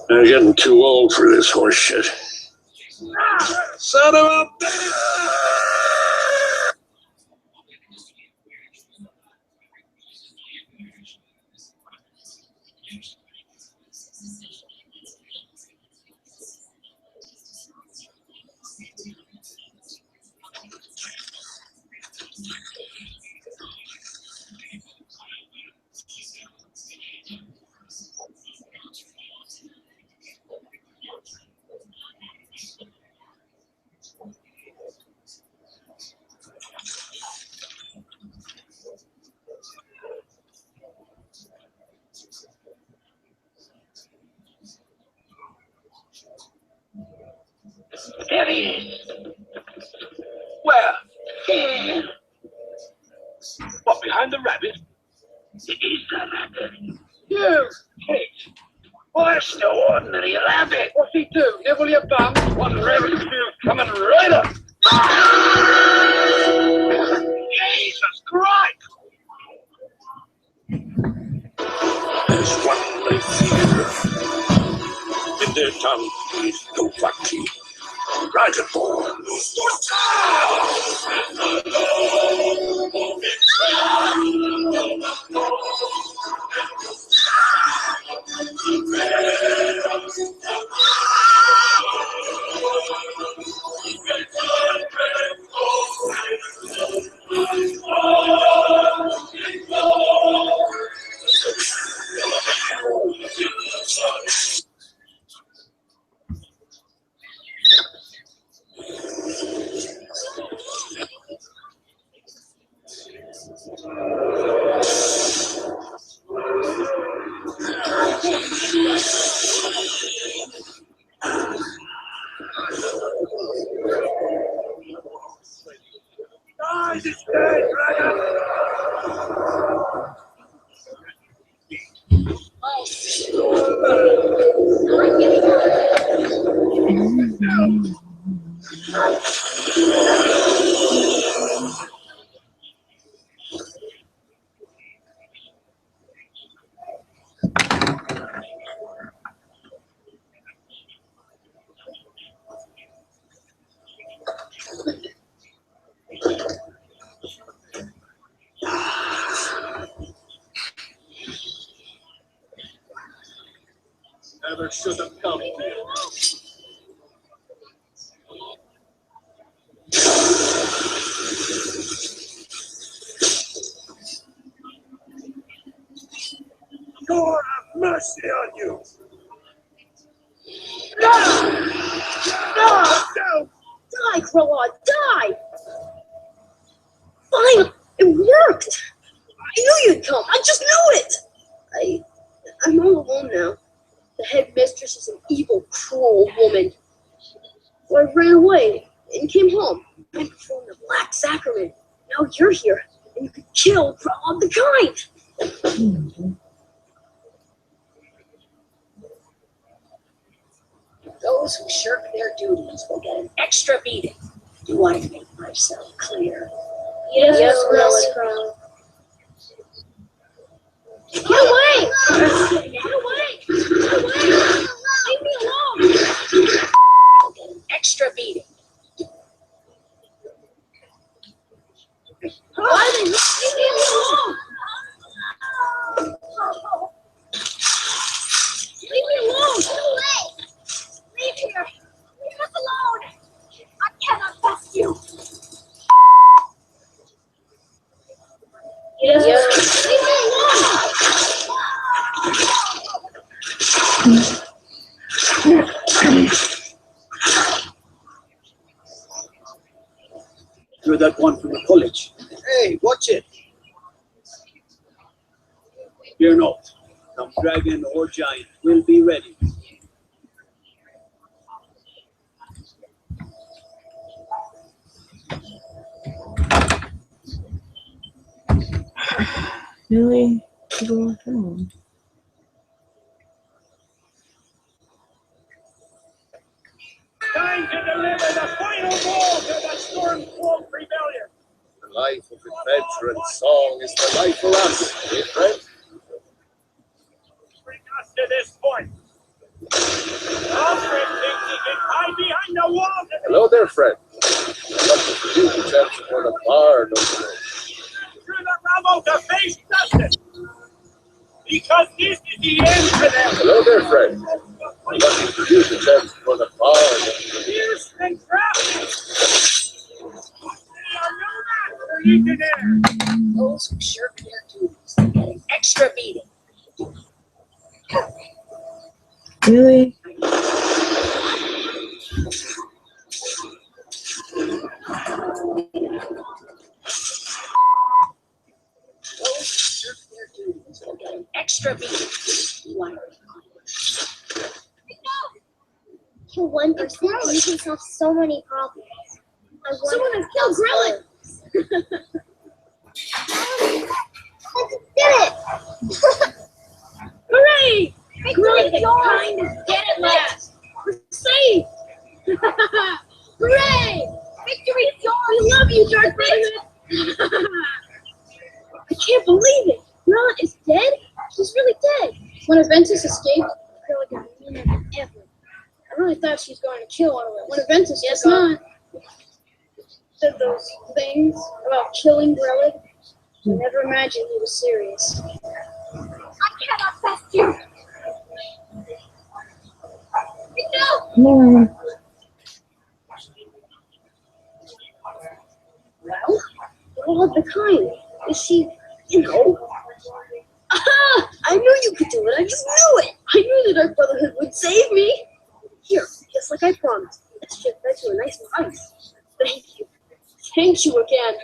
Speaker 9: I'm getting too old for this horse shit. Son of a bitch!
Speaker 12: There he is. Where? Here. What, behind the rabbit? It is the rabbit. You, Kate. Well, that's no ordinary rabbit. What's he do? Nibble your bum? What rabbit feels coming right up? Jesus Christ!
Speaker 9: There's one they fear. In their tongue is Dovahki, Dragonborn.
Speaker 12: Guys, it's dead, dragon!
Speaker 9: never should have come here. Lord have mercy on you!
Speaker 10: No! Die, Croa, die! Fine, it worked! I knew you'd come, I just knew it! I'm all alone now. The headmistress is an evil, cruel woman. So I ran away and came home. I performed the Black Sacrament. Now you're here, and you can kill Croa the Kind!
Speaker 7: Those who shirk their duties will get an extra beating. Do I make myself clear?
Speaker 10: Yes, Crow. Get away! Get away! Get away! Leave me alone!
Speaker 7: I'll get an extra beating.
Speaker 10: Why did you leave me alone? Leave me alone! Get away! Leave here! Leave us alone! I cannot trust you! Yes. Leave me alone!
Speaker 11: You're that one from the college. Hey, watch it. Fear not. Come dragon or giant, we'll be ready.
Speaker 2: Really? Go home.
Speaker 12: Time to deliver the final blow to the Stormcloak Rebellion.
Speaker 9: The life of adventure and song is the life for us, eh, friend?
Speaker 12: Bring us to this point. Alfred thinks he can hide behind the walls of
Speaker 9: Hello there, friend. Welcome to you, the chance for the bard of the world.
Speaker 12: through the rubble to face justice. Because this is the end for them.
Speaker 9: Hello there, friend. Welcome to you, the chance for the bard of the world.
Speaker 12: Fierce and crafty. They are no match for Legionnaires.
Speaker 7: Those who shirk their duties will get an extra beating.
Speaker 2: Really?
Speaker 7: Those who shirk their duties will get an extra beating. Do I
Speaker 10: Kill 1% and you can solve so many problems. Someone has killed Grillen! Did it! Hooray! Grillen the Kind is dead at last! We're safe! Hooray! Victory is yours! We love you, Darth Vader! I can't believe it! Grillen is dead? She's really dead! When Aventus escaped, Grillen got meaner than ever. I really thought she was going to kill one of us. When Aventus said those things about killing Grillen, I never imagined he was serious. I cannot trust you! No!
Speaker 2: No.
Speaker 10: Well, all of the kind. Is she, Aha! I knew you could do it. I just knew it. I knew the Dark Brotherhood would save me. Here, just like I promised. Let's just fetch you a nice life. Thank you. Thank you again.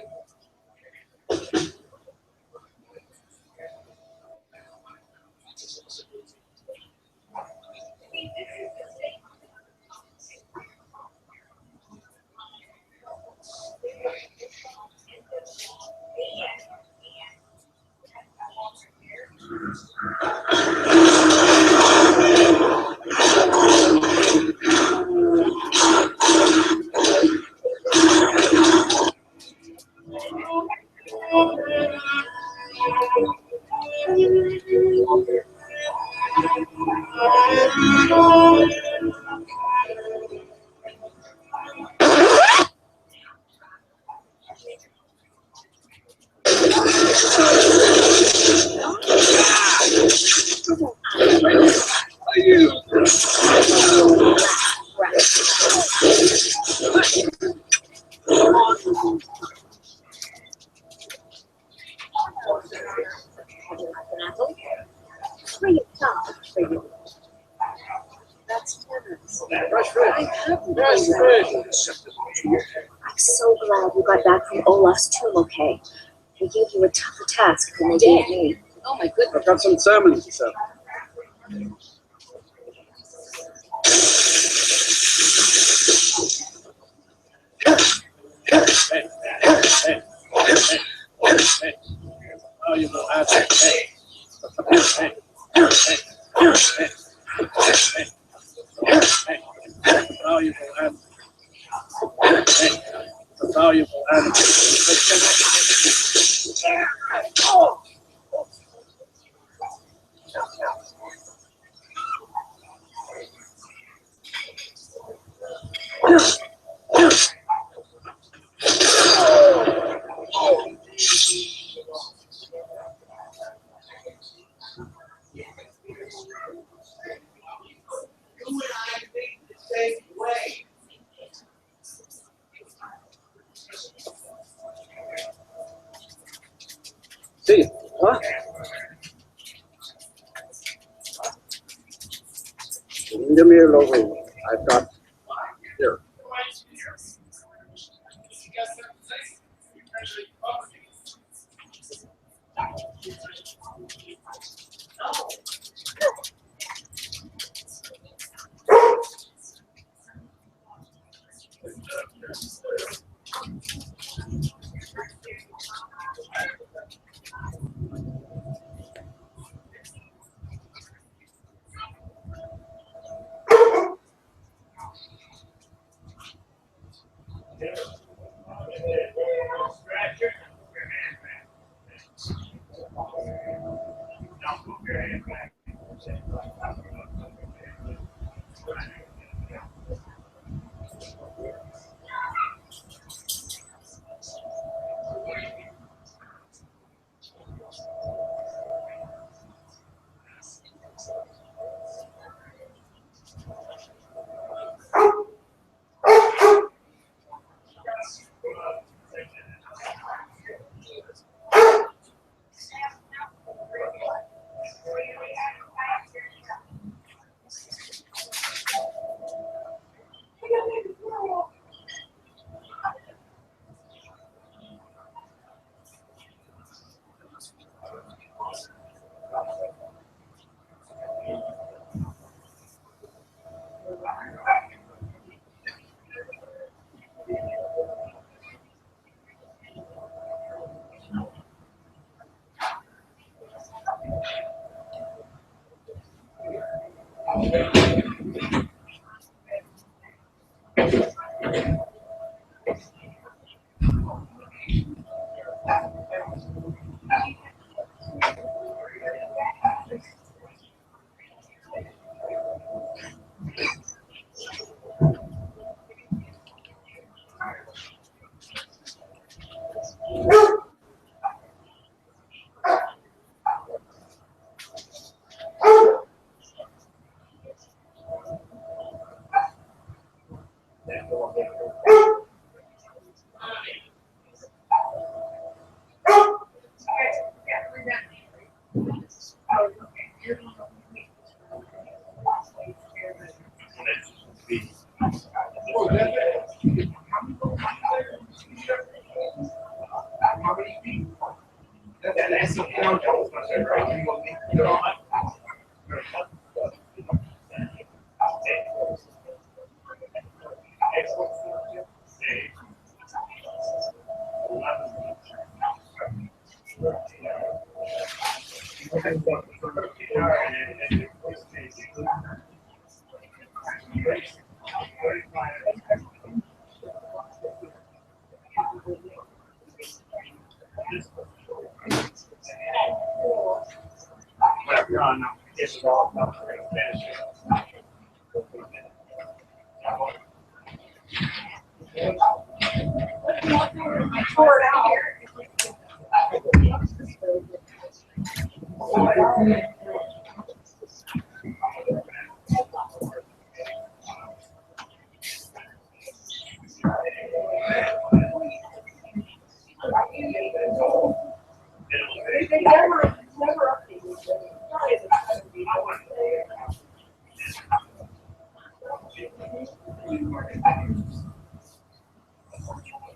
Speaker 10: I'm so glad you got back from Olaf's tomb okay. They gave you a tougher task than they gave me.
Speaker 7: Oh my goodness.
Speaker 9: I've got some salmon to sell. Valuable asset. Valuable animal. See, huh? Give me a logo. I've got here.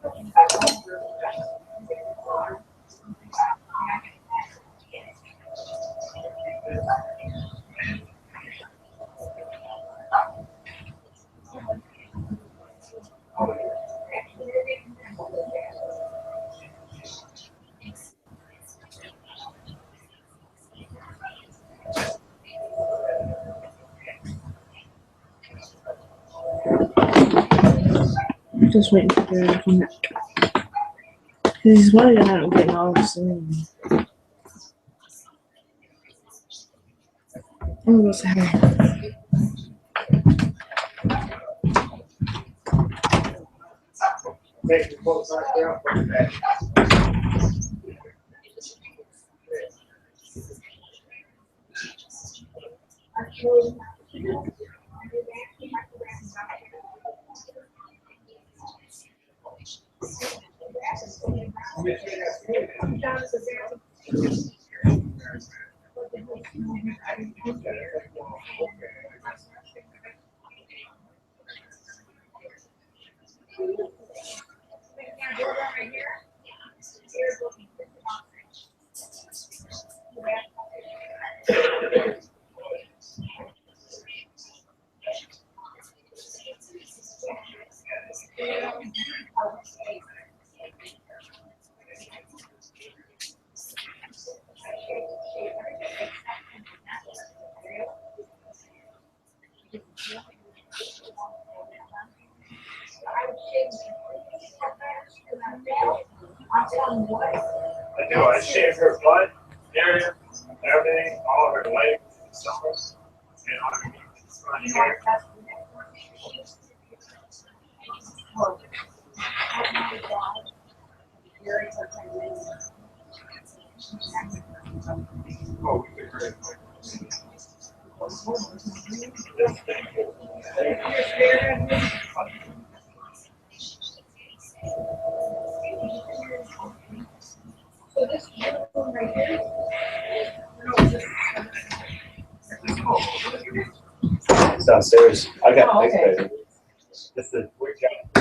Speaker 2: I'm just waiting for Barry to come back. He's probably gonna end up getting all soon. I'm gonna go say hi.
Speaker 13: I do. I shaved her butt area, everything, all of her legs, stomachs, and underneath the front hair. Oh, we did great.
Speaker 8: So this one right here.
Speaker 13: It's downstairs. I got
Speaker 8: Oh, okay.
Speaker 13: baby. This is we got.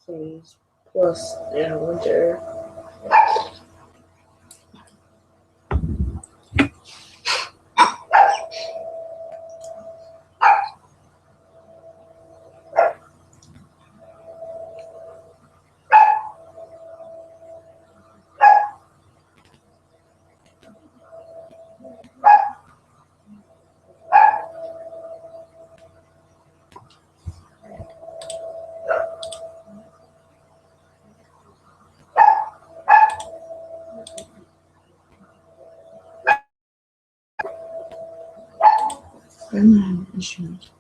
Speaker 2: Please. Plus, winter. Insurance.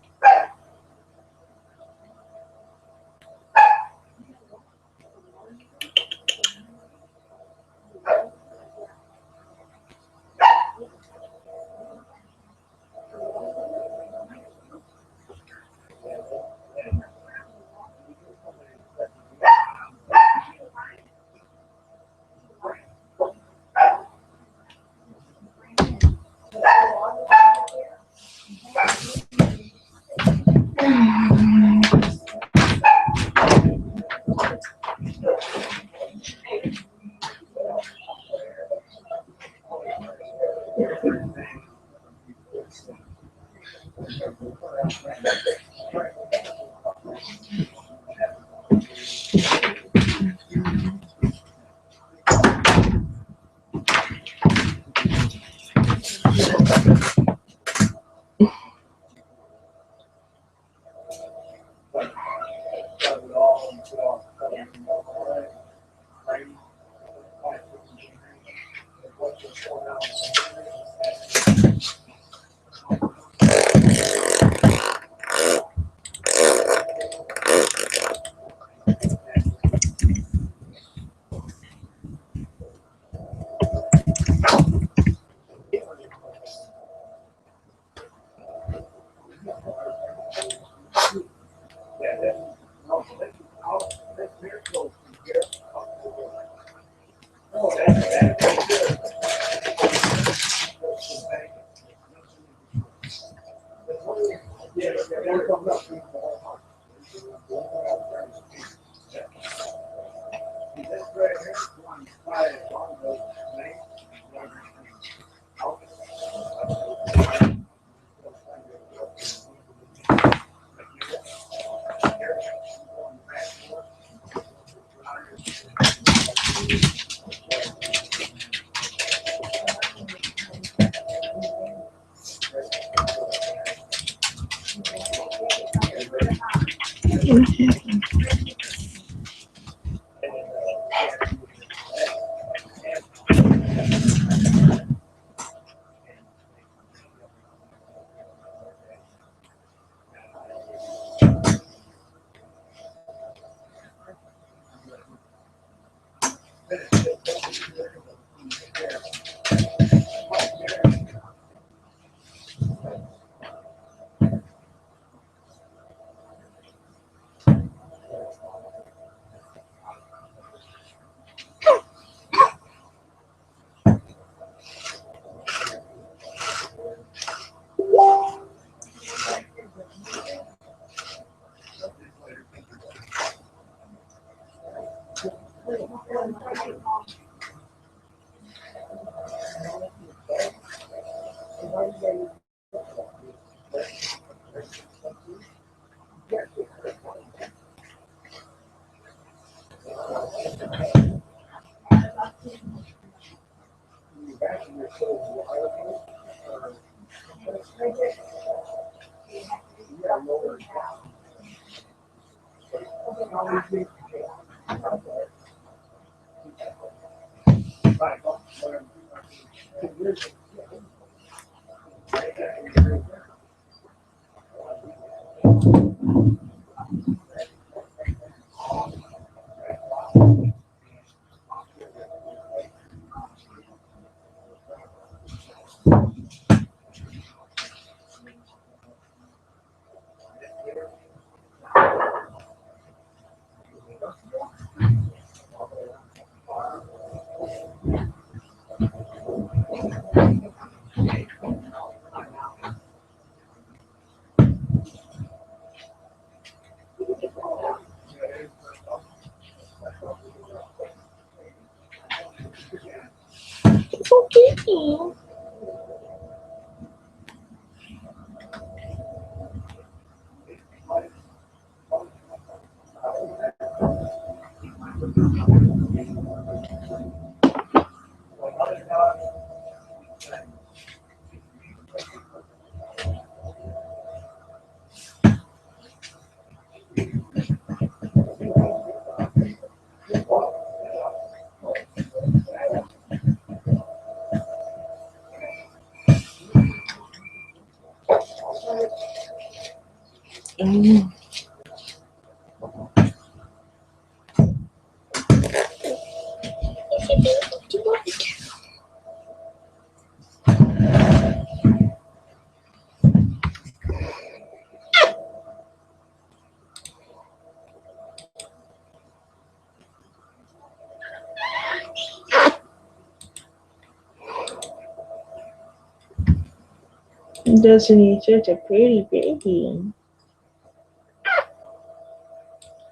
Speaker 2: Doesn't he such a pretty baby?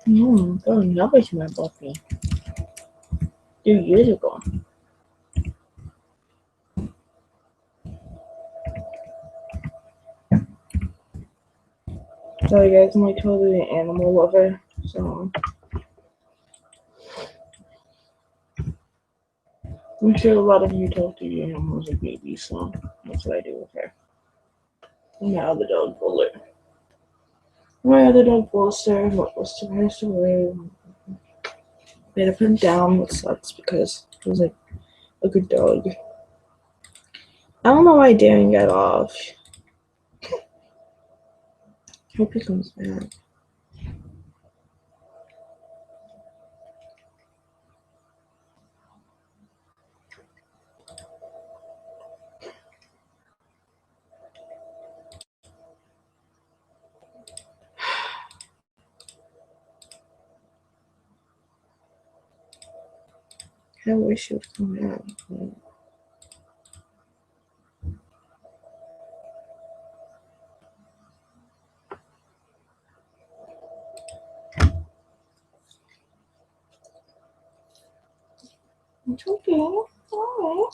Speaker 2: Don't never see my puppy. 2 years ago. Sorry guys, I'm like totally an animal lover, so I'm sure a lot of you talk to your animals or babies, so that's what I do with her. And my other dog, Bullet. My other dog, Bolster, was to pass away. They had to put him down, which sucks because he was like a good dog. I don't know why Darren got off. Hope he comes back. I wish it would come out. It's okay. Alright.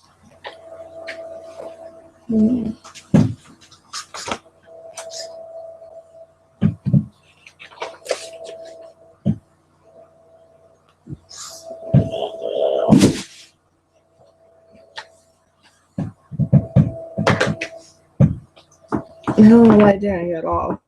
Speaker 2: I don't know why Darren got off.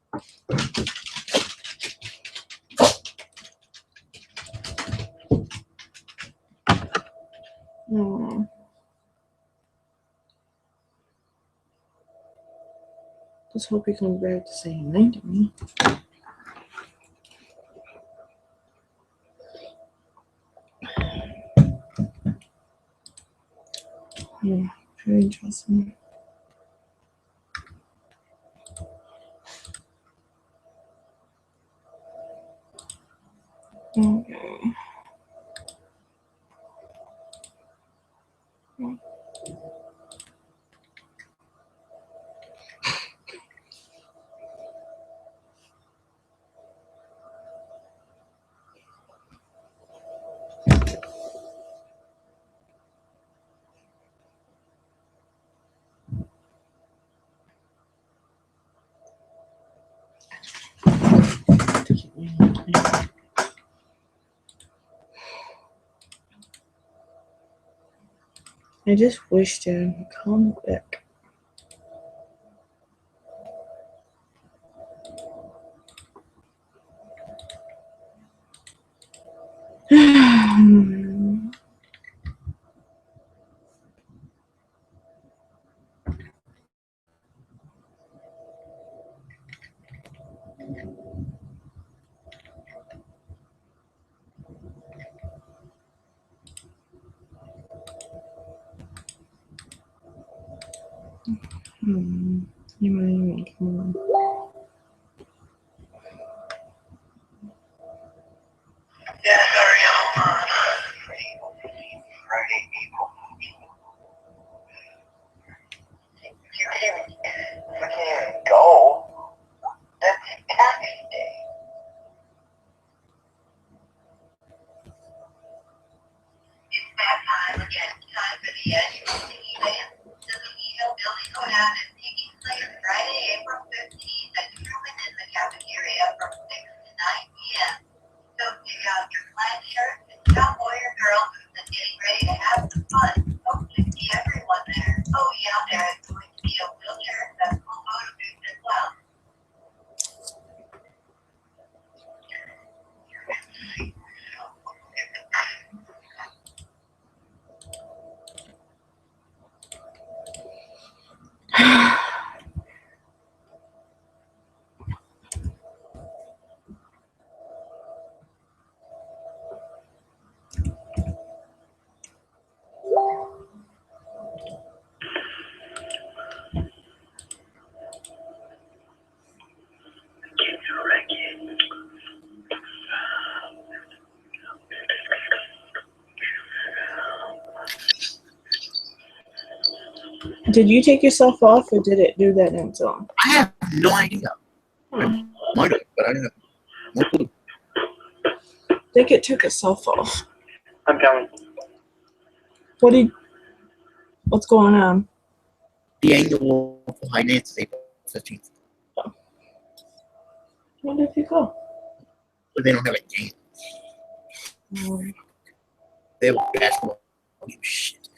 Speaker 2: Just hope he comes back to say hi to me. Yeah, very interesting. Okay. I just wish Darren would come back. You might even come on.
Speaker 14: It's that time again, time for the annual tea event.
Speaker 2: Did you take yourself off, or did it do that in its own?
Speaker 1: I have no idea. I might have, but I have no clue.
Speaker 2: I think it took itself off.
Speaker 14: I'm coming.
Speaker 2: What's going on?
Speaker 1: The annual finance is April 15th.
Speaker 2: Where did you go?
Speaker 1: But they don't have a game. They have basketball. Oh, shit.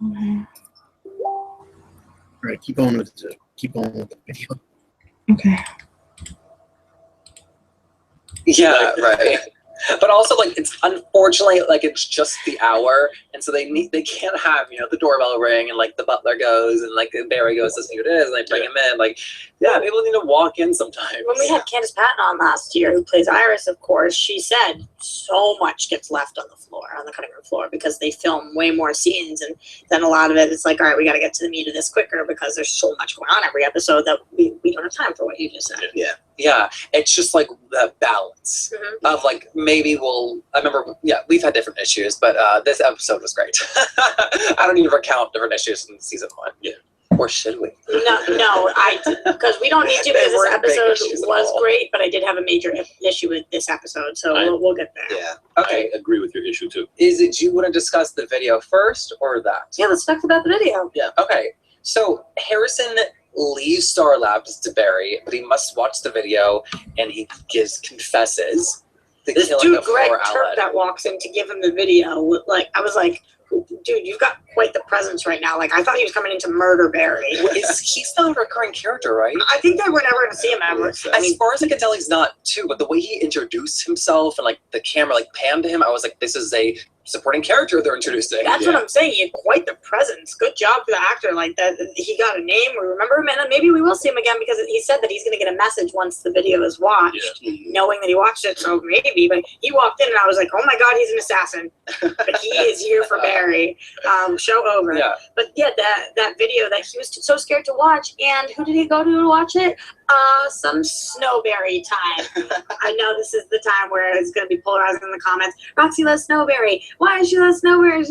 Speaker 2: Okay.
Speaker 1: All right, keep on with the video.
Speaker 2: Okay.
Speaker 4: Yeah, right. But also, like, it's unfortunately, like, it's just the hour, and so they can't have, you know, the doorbell ring and like the butler goes and like Barry goes to see who it is and they bring him in. Like, yeah, people need to walk in sometimes.
Speaker 3: When we had Candace Patton on last year, who plays Iris, of course, she said so much gets left on the floor, on the cutting room floor, because they film way more scenes, and then a lot of it, it's like, all right, we got to get to the meat of this quicker because there's so much going on every episode that we don't have time for what you just said.
Speaker 6: Yeah.
Speaker 4: Yeah, it's just like that balance of like maybe I remember, yeah, we've had different issues, but this episode was great. I don't even recount different issues in season 1. Yeah. Or should we?
Speaker 3: No, because we don't need to, because this episode was great, but I did have a major issue with this episode, so we'll get there.
Speaker 6: Yeah.
Speaker 4: Okay.
Speaker 5: I agree with your issue too.
Speaker 4: Do you want to discuss the video first or that?
Speaker 3: Yeah, let's talk about the video.
Speaker 4: Yeah. Okay. So Harrison leaves Star Labs to Barry, but he must watch the video, and he confesses the
Speaker 3: This
Speaker 4: killing
Speaker 3: dude,
Speaker 4: of
Speaker 3: Greg
Speaker 4: Flora
Speaker 3: Turk,
Speaker 4: Outlet.
Speaker 3: that walks in to give him the video, like, I was like, dude, you've got quite the presence right now. Like, I thought he was coming in to murder Barry.
Speaker 4: He's still a recurring character, right?
Speaker 3: I think that we're never going to see him ever.
Speaker 4: As far as I can tell, he's not too, but the way he introduced himself and like the camera like panned to him, I was like, this is a supporting character they're introducing.
Speaker 3: That's what I'm saying. He had quite the presence. Good job for the actor. Like that, he got a name. We remember him, and maybe we will see him again because he said that he's going to get a message once the video is watched, knowing that he watched it. So maybe, but he walked in, and I was like, oh my god, he's an assassin. But he is here for Barry. Show over.
Speaker 4: Yeah.
Speaker 3: But yeah, that video that he was so scared to watch, and who did he go to watch it? Some Snowberry time. I know this is the time where it's going to be polarizing in the comments. Roxy loves Snowberry. Why does she love Snowberry?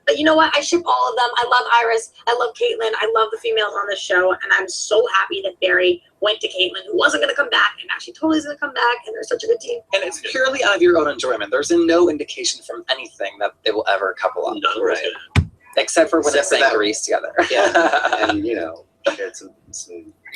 Speaker 3: But you know what? I ship all of them. I love Iris. I love Caitlin. I love the females on this show. And I'm so happy that Barry went to Caitlin, who wasn't going to come back. And now she totally is going to come back. And they're such a good team.
Speaker 4: And it's purely out of your own enjoyment. There's no indication from anything that they will ever couple up.
Speaker 5: No,
Speaker 4: right. Except for when they're saying Grease together.
Speaker 6: Yeah. And, you know, shared some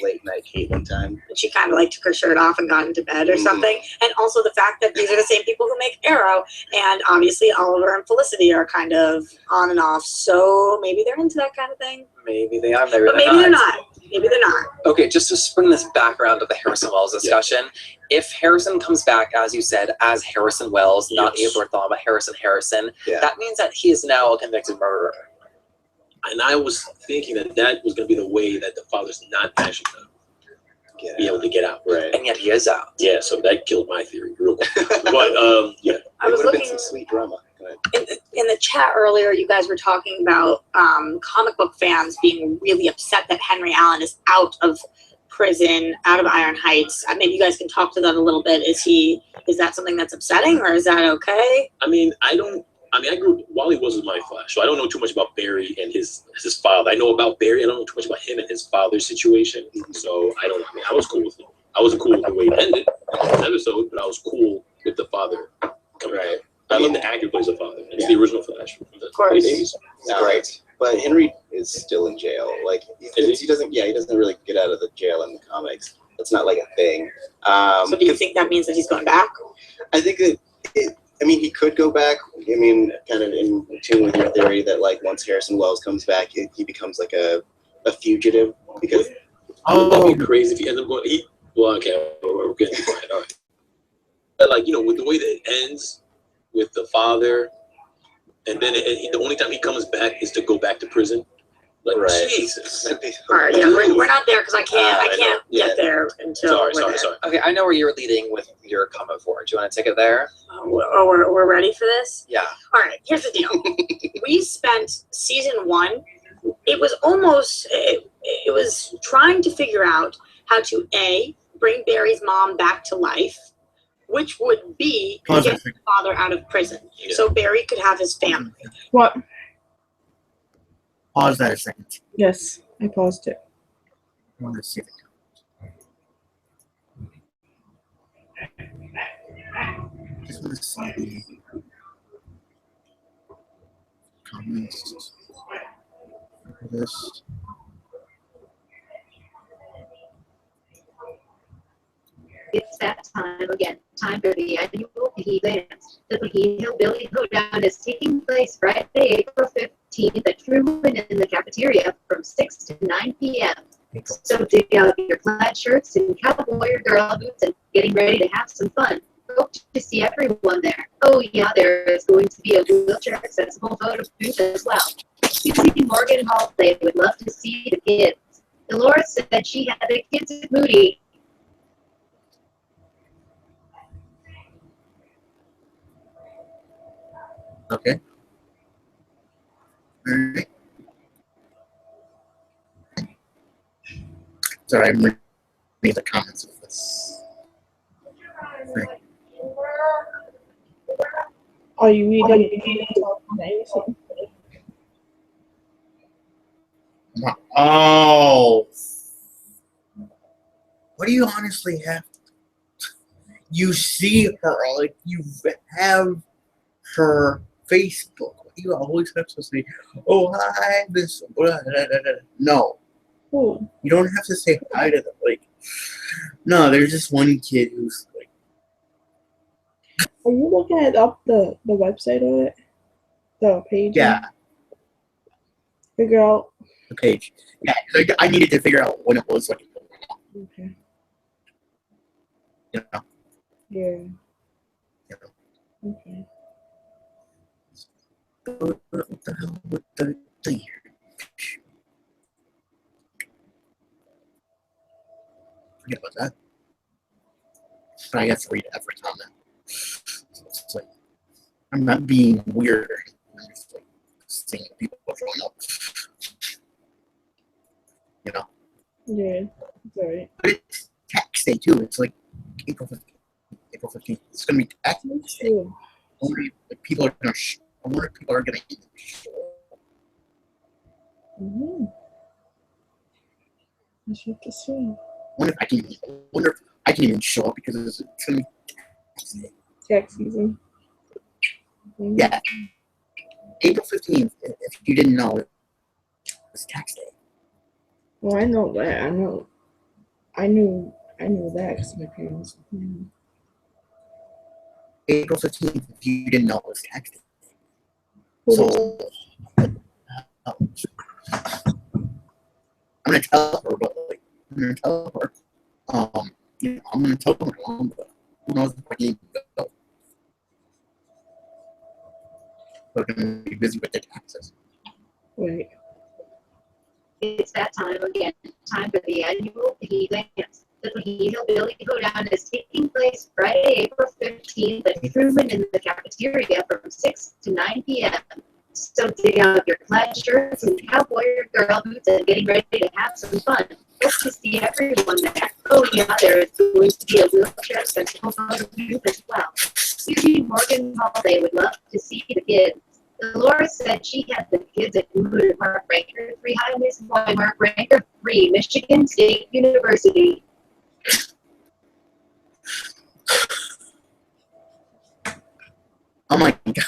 Speaker 6: late night Caitlin time.
Speaker 3: And she kind of like took her shirt off and got into bed or something. And also the fact that these are the same people who make Arrow, and obviously Oliver and Felicity are kind of on and off. So maybe they're into that kind of thing.
Speaker 4: Maybe they are.
Speaker 3: But maybe they're not. Maybe they're not.
Speaker 4: Okay, just to spring this back around to the Harrison Wells discussion, if Harrison comes back, as you said, as Harrison Wells, not Abel Bartholomew, but Harrison, that means that he is now a convicted murderer.
Speaker 5: And I was thinking that was going to be the way that the father's not actually going to be able to get out.
Speaker 6: Right.
Speaker 4: And yet he is out.
Speaker 5: Yeah, so that killed my theory real quick. But, yeah.
Speaker 3: I was
Speaker 6: It would have
Speaker 3: looking
Speaker 6: been some sweet drama.
Speaker 3: in the chat earlier, you guys were talking about comic book fans being really upset that Henry Allen is out of prison, out of Iron Heights. Maybe you guys can talk to that a little bit. Is that something that's upsetting, or is that okay?
Speaker 5: I grew up, Wally wasn't my Flash, so I don't know too much about Barry and his father. I know about Barry, I don't know too much about him and his father's situation. So I was cool with him. I wasn't cool with the way it ended the episode, but I was cool with the father coming out. I love the actor who plays the father. It's the original Flash from the late 80s.
Speaker 6: Right. But Henry is still in jail. Like he doesn't really get out of the jail in the comics. That's not like a thing.
Speaker 3: So do you think that means that he's going back?
Speaker 6: I think that he could go back. Kind of in tune with your theory that like once Harrison Wells comes back, he becomes like a fugitive because.
Speaker 5: That'd be crazy if he ends up going. Okay, we're getting quiet. All right. But with the way that it ends with the father, and then the only time he comes back is to go back to prison. Like Jesus.
Speaker 3: All right, yeah, we're not there because I can't get there until.
Speaker 5: Sorry.
Speaker 4: Okay, I know where you're leading with your comment for. Do you want to take it there?
Speaker 3: We're ready for this?
Speaker 4: Yeah.
Speaker 3: All right, here's the deal. We spent season 1. It was almost. It was trying to figure out how to bring Barry's mom back to life, which would be get his father out of prison, so Barry could have his family.
Speaker 2: What?
Speaker 1: Pause that a second.
Speaker 2: Yes, I paused it.
Speaker 1: I want to see if it just want to see the comments for this.
Speaker 14: It's that time again. Time for the annual Pahee Dance. The Pahee Hillbilly Hoedown is taking place Friday, April 15th at Truman in the cafeteria from 6 to 9 p.m. So dig out your plaid shirts and cowboy or girl boots and getting ready to have some fun. Hope to see everyone there. Oh yeah, there is going to be a wheelchair accessible photo booth as well. Susie Morgan Holiday would love to see the kids. Dolores said she had the kids at Moody.
Speaker 1: Okay. All right. Sorry, I'm reading the comments of this. Thing.
Speaker 2: Are you reading anything?
Speaker 1: Oh. What do you honestly have? You see her, like, you have her Facebook. You always have to say, oh, hi, this, blah, blah, blah, blah. No.
Speaker 2: Who?
Speaker 1: You don't have to say hi to them. Like, no, there's just one kid who's like.
Speaker 2: Are you looking at up the website of it? The page?
Speaker 1: Yeah.
Speaker 2: Figure out.
Speaker 1: The page. Yeah, like, I needed to figure out when it was like.
Speaker 2: Okay.
Speaker 1: You know.
Speaker 2: Yeah.
Speaker 1: You know.
Speaker 2: Okay.
Speaker 1: What the hell with the thing here? Forget about that. But I have to read every comment. So it's like, I'm not being weird. I'm just like seeing people growing up. You know?
Speaker 2: Yeah. It's alright.
Speaker 1: But it's tax day too. It's like April 15th. April 15th. It's going to be tax day. I wonder if people are going to. I wonder if people are going to.
Speaker 2: Mm-hmm. I should have to see.
Speaker 1: Wonder if I can even show up because it's going to be
Speaker 2: tax season. Mm-hmm.
Speaker 1: Yeah. April 15th, if you didn't know, it's tax day.
Speaker 2: Well, I know that. I knew that because my parents.
Speaker 1: April 15th, if you didn't know, it was tax day.
Speaker 2: So,
Speaker 1: I'm going to tell her, but like, I'm going to tell her, you know, I'm going to tell her mom, but who knows if I can even go. We're going to be busy with the taxes.
Speaker 2: Right.
Speaker 14: It's that time again. Time for the annual Pahee Dance. The Pahee Hillbilly Hoedown is taking place Friday, April 15th at Truman in the cafeteria from 6 to 9 p.m. So dig out your plaid shirts and cowboy or girl boots and getting ready to have some fun. Hope to see everyone there. Oh yeah, there is going to be a wheelchair accessible photo booth as well. Susie Morgan Holiday would love to see the kids. Dolores said she had the kids at Mark Ranker 3 Highways by Mark Ranker 3, Michigan State University.
Speaker 1: Oh my God.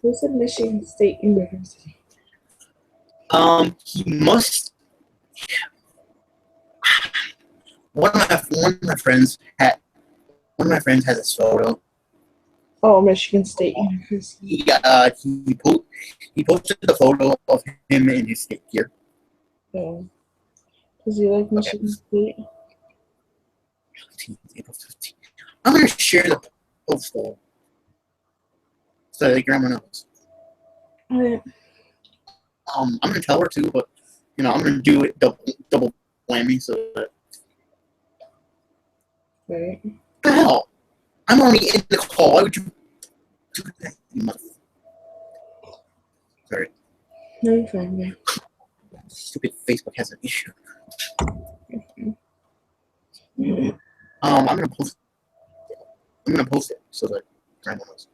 Speaker 2: Who said Michigan State University?
Speaker 1: He must. One of my friends has his photo.
Speaker 2: Oh, Michigan State University.
Speaker 1: He posted the photo of him in his state gear.
Speaker 2: Oh. Does he like Michigan State?
Speaker 1: April 15th. I'm gonna share the postal so that grandma knows.
Speaker 2: Alright.
Speaker 1: I'm gonna tell her too, but you know I'm gonna do it double whammy so that.
Speaker 2: Right.
Speaker 1: What the hell? I'm only in the call. Why would you do that? You mother. Sorry.
Speaker 2: No, you're fine, man.
Speaker 1: Stupid Facebook has an issue.
Speaker 2: Mm-hmm.
Speaker 1: I'm gonna post it. I'm gonna post it so that grandma knows.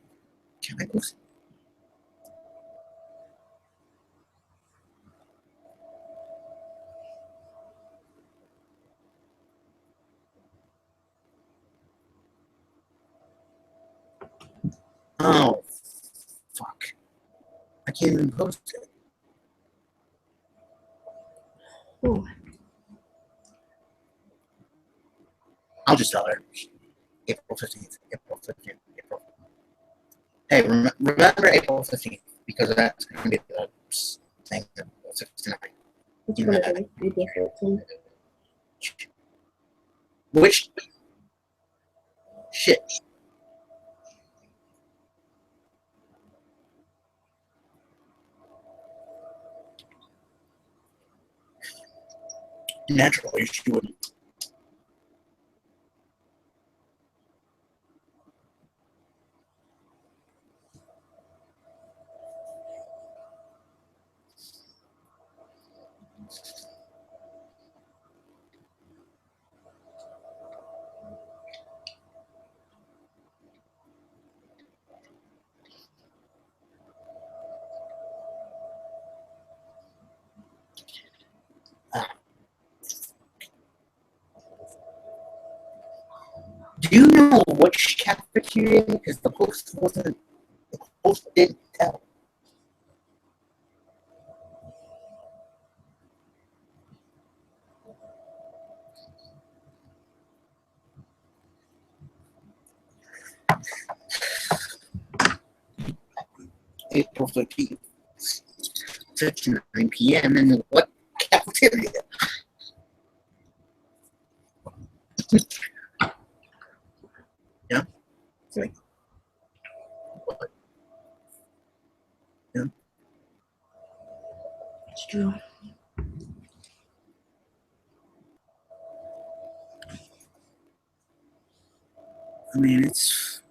Speaker 1: Can I post it? Oh, fuck. I can't even post it.
Speaker 2: Ooh.
Speaker 1: I'll just tell her. April 15th. April 15th. April. Hey, remember April 15th, because that's going to be the thing that 69.
Speaker 2: Which one is it? April 14th.
Speaker 1: Which? Shit. Naturally, she wouldn't. Do you know which cafeteria? Because the post didn't tell. April 13th, 6:09 p.m. And what cafeteria? Yeah.
Speaker 2: Sorry.
Speaker 1: What? Yeah.
Speaker 2: It's true.
Speaker 1: I mean, it's.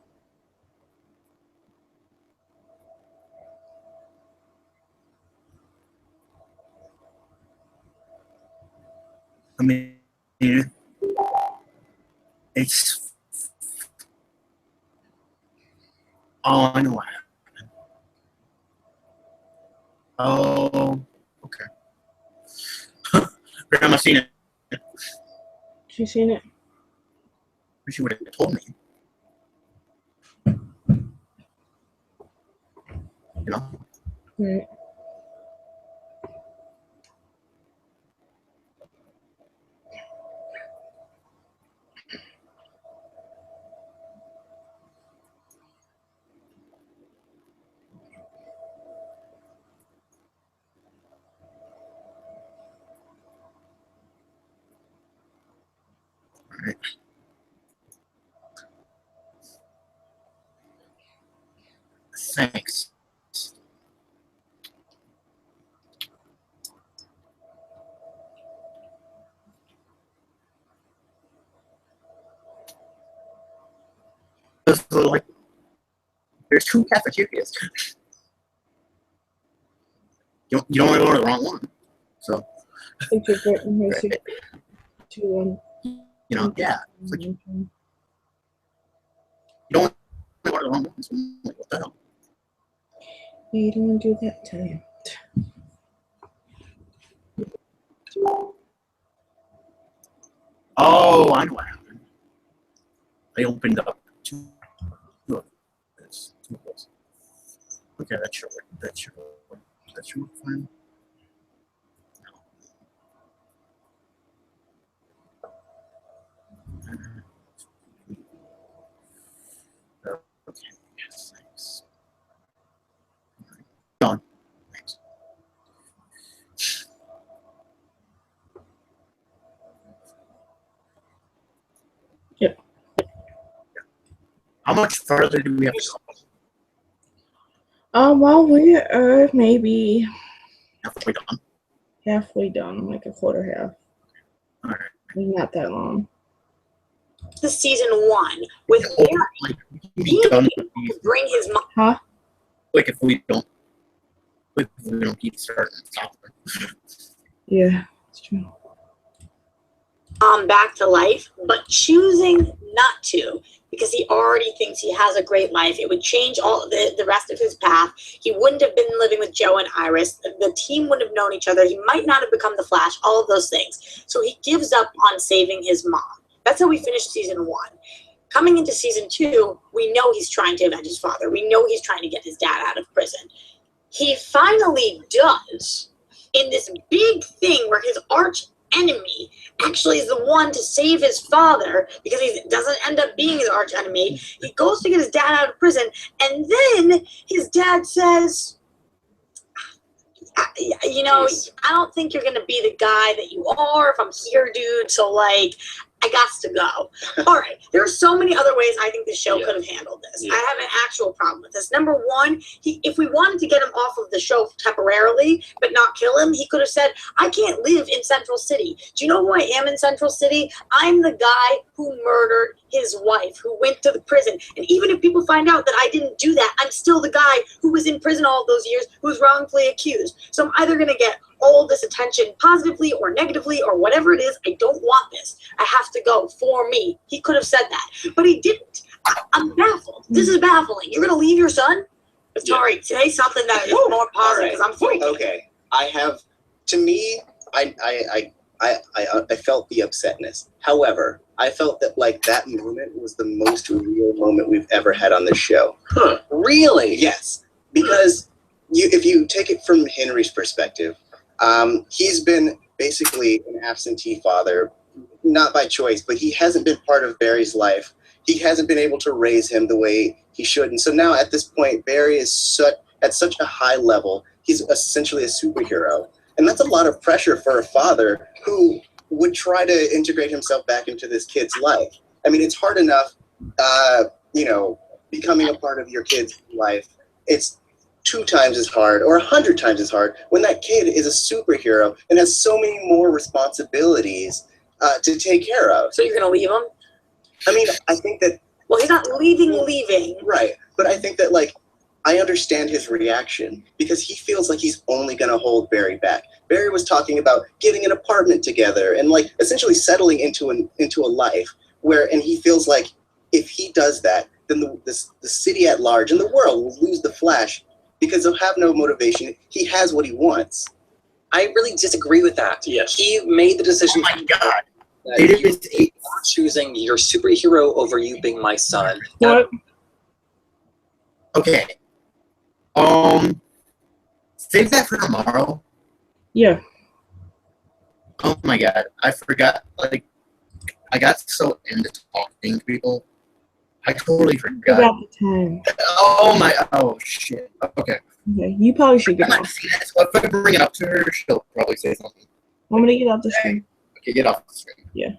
Speaker 1: I mean, it's. Oh, I know what happened. Oh, okay. Grandma seen it.
Speaker 2: She seen it?
Speaker 1: She would have told me. You know?
Speaker 2: Right.
Speaker 1: Right. Thanks. Like, there's two cafeterias. You don't want to go to the wrong one. So.
Speaker 2: I think you're getting her to
Speaker 1: You know, yeah. It's like, you don't want to go to the wrong one. So I'm like, what the hell?
Speaker 2: You don't want to do that time.
Speaker 1: Oh, I know what happened. They opened up two of this. Okay, that's your fine. Okay, yes, thanks. Done. Thanks.
Speaker 2: Yep.
Speaker 1: How much further do we have to go?
Speaker 2: Well, we are maybe
Speaker 1: Halfway done.
Speaker 2: halfway done, like a quarter half.
Speaker 1: All right.
Speaker 2: Not that long.
Speaker 3: The season 1 with Barry. He
Speaker 1: Done.
Speaker 3: to bring his mom.
Speaker 2: Huh?
Speaker 1: Like if we don't keep starting and stopping.
Speaker 2: Yeah, it's true.
Speaker 3: Back to life, but choosing not to because he already thinks he has a great life. It would change all the rest of his path. He wouldn't have been living with Joe and Iris. The team wouldn't have known each other. He might not have become the Flash, all of those things. So he gives up on saving his mom. That's how we finished season 1. coming into season 2, we know he's trying to avenge his father. We know he's trying to get his dad out of prison. He finally does in this big thing where his arch enemy actually is the one to save his father, because he doesn't end up being his arch enemy. He goes to get his dad out of prison, and then his dad says, you know, I don't think you're gonna be the guy that you are if I'm here, dude. So like, I got to go. All right. There are so many other ways I think the show could have handled this. I have an actual problem with this. Number one, if we wanted to get him off of the show temporarily, but not kill him, he could have said, I can't live in Central City. Do you know who I am in Central City? I'm the guy who murdered his wife, who went to the prison. And even if people find out that I didn't do that, I'm still the guy who was in prison all those years, who was wrongfully accused. So I'm either going to get all this attention positively or negatively or whatever it is. I don't want this. I have to go for me. He could have said that, but he didn't. I'm baffled. This is baffling. You're going to leave your son? Sorry, say something that is more positive, because I'm freaking.
Speaker 6: Okay, I have. To me, I felt the upsetness. However, I felt that like that moment was the most real moment we've ever had on this show.
Speaker 4: Huh? Really?
Speaker 6: Yes, because if you take it from Henry's perspective, he's been basically an absentee father, not by choice, but he hasn't been part of Barry's life. He hasn't been able to raise him the way he should. And so now at this point, Barry is at such a high level, he's essentially a superhero. And that's a lot of pressure for a father who would try to integrate himself back into this kid's life. I mean, it's hard enough, becoming a part of your kid's life. It's 2 times as hard or 100 times as hard when that kid is a superhero and has so many more responsibilities to take care of.
Speaker 3: So you're going to leave him?
Speaker 6: I mean, I think that...
Speaker 3: Well, he's not leaving.
Speaker 6: Right. But I think that, like, I understand his reaction because he feels like he's only going to hold Barry back. Barry was talking about getting an apartment together and, like, essentially settling into a life where, and he feels like if he does that, then the city at large and the world will lose the Flash because they'll have no motivation. He has what he wants.
Speaker 4: I really disagree with that.
Speaker 5: Yes.
Speaker 4: He made the decision.
Speaker 1: Oh my God.
Speaker 4: That you are choosing your superhero over you being my son.
Speaker 2: What?
Speaker 1: Okay. Save that for tomorrow.
Speaker 2: Yeah.
Speaker 1: Oh my God. I forgot. Like, I got so into talking to people. I totally forgot.
Speaker 2: About the time.
Speaker 1: Oh shit. Okay.
Speaker 2: Okay, you probably should get off.
Speaker 1: So if I bring it up to her, she'll probably say something.
Speaker 2: I'm gonna get off the screen.
Speaker 1: Okay, get off the screen.
Speaker 2: Yeah.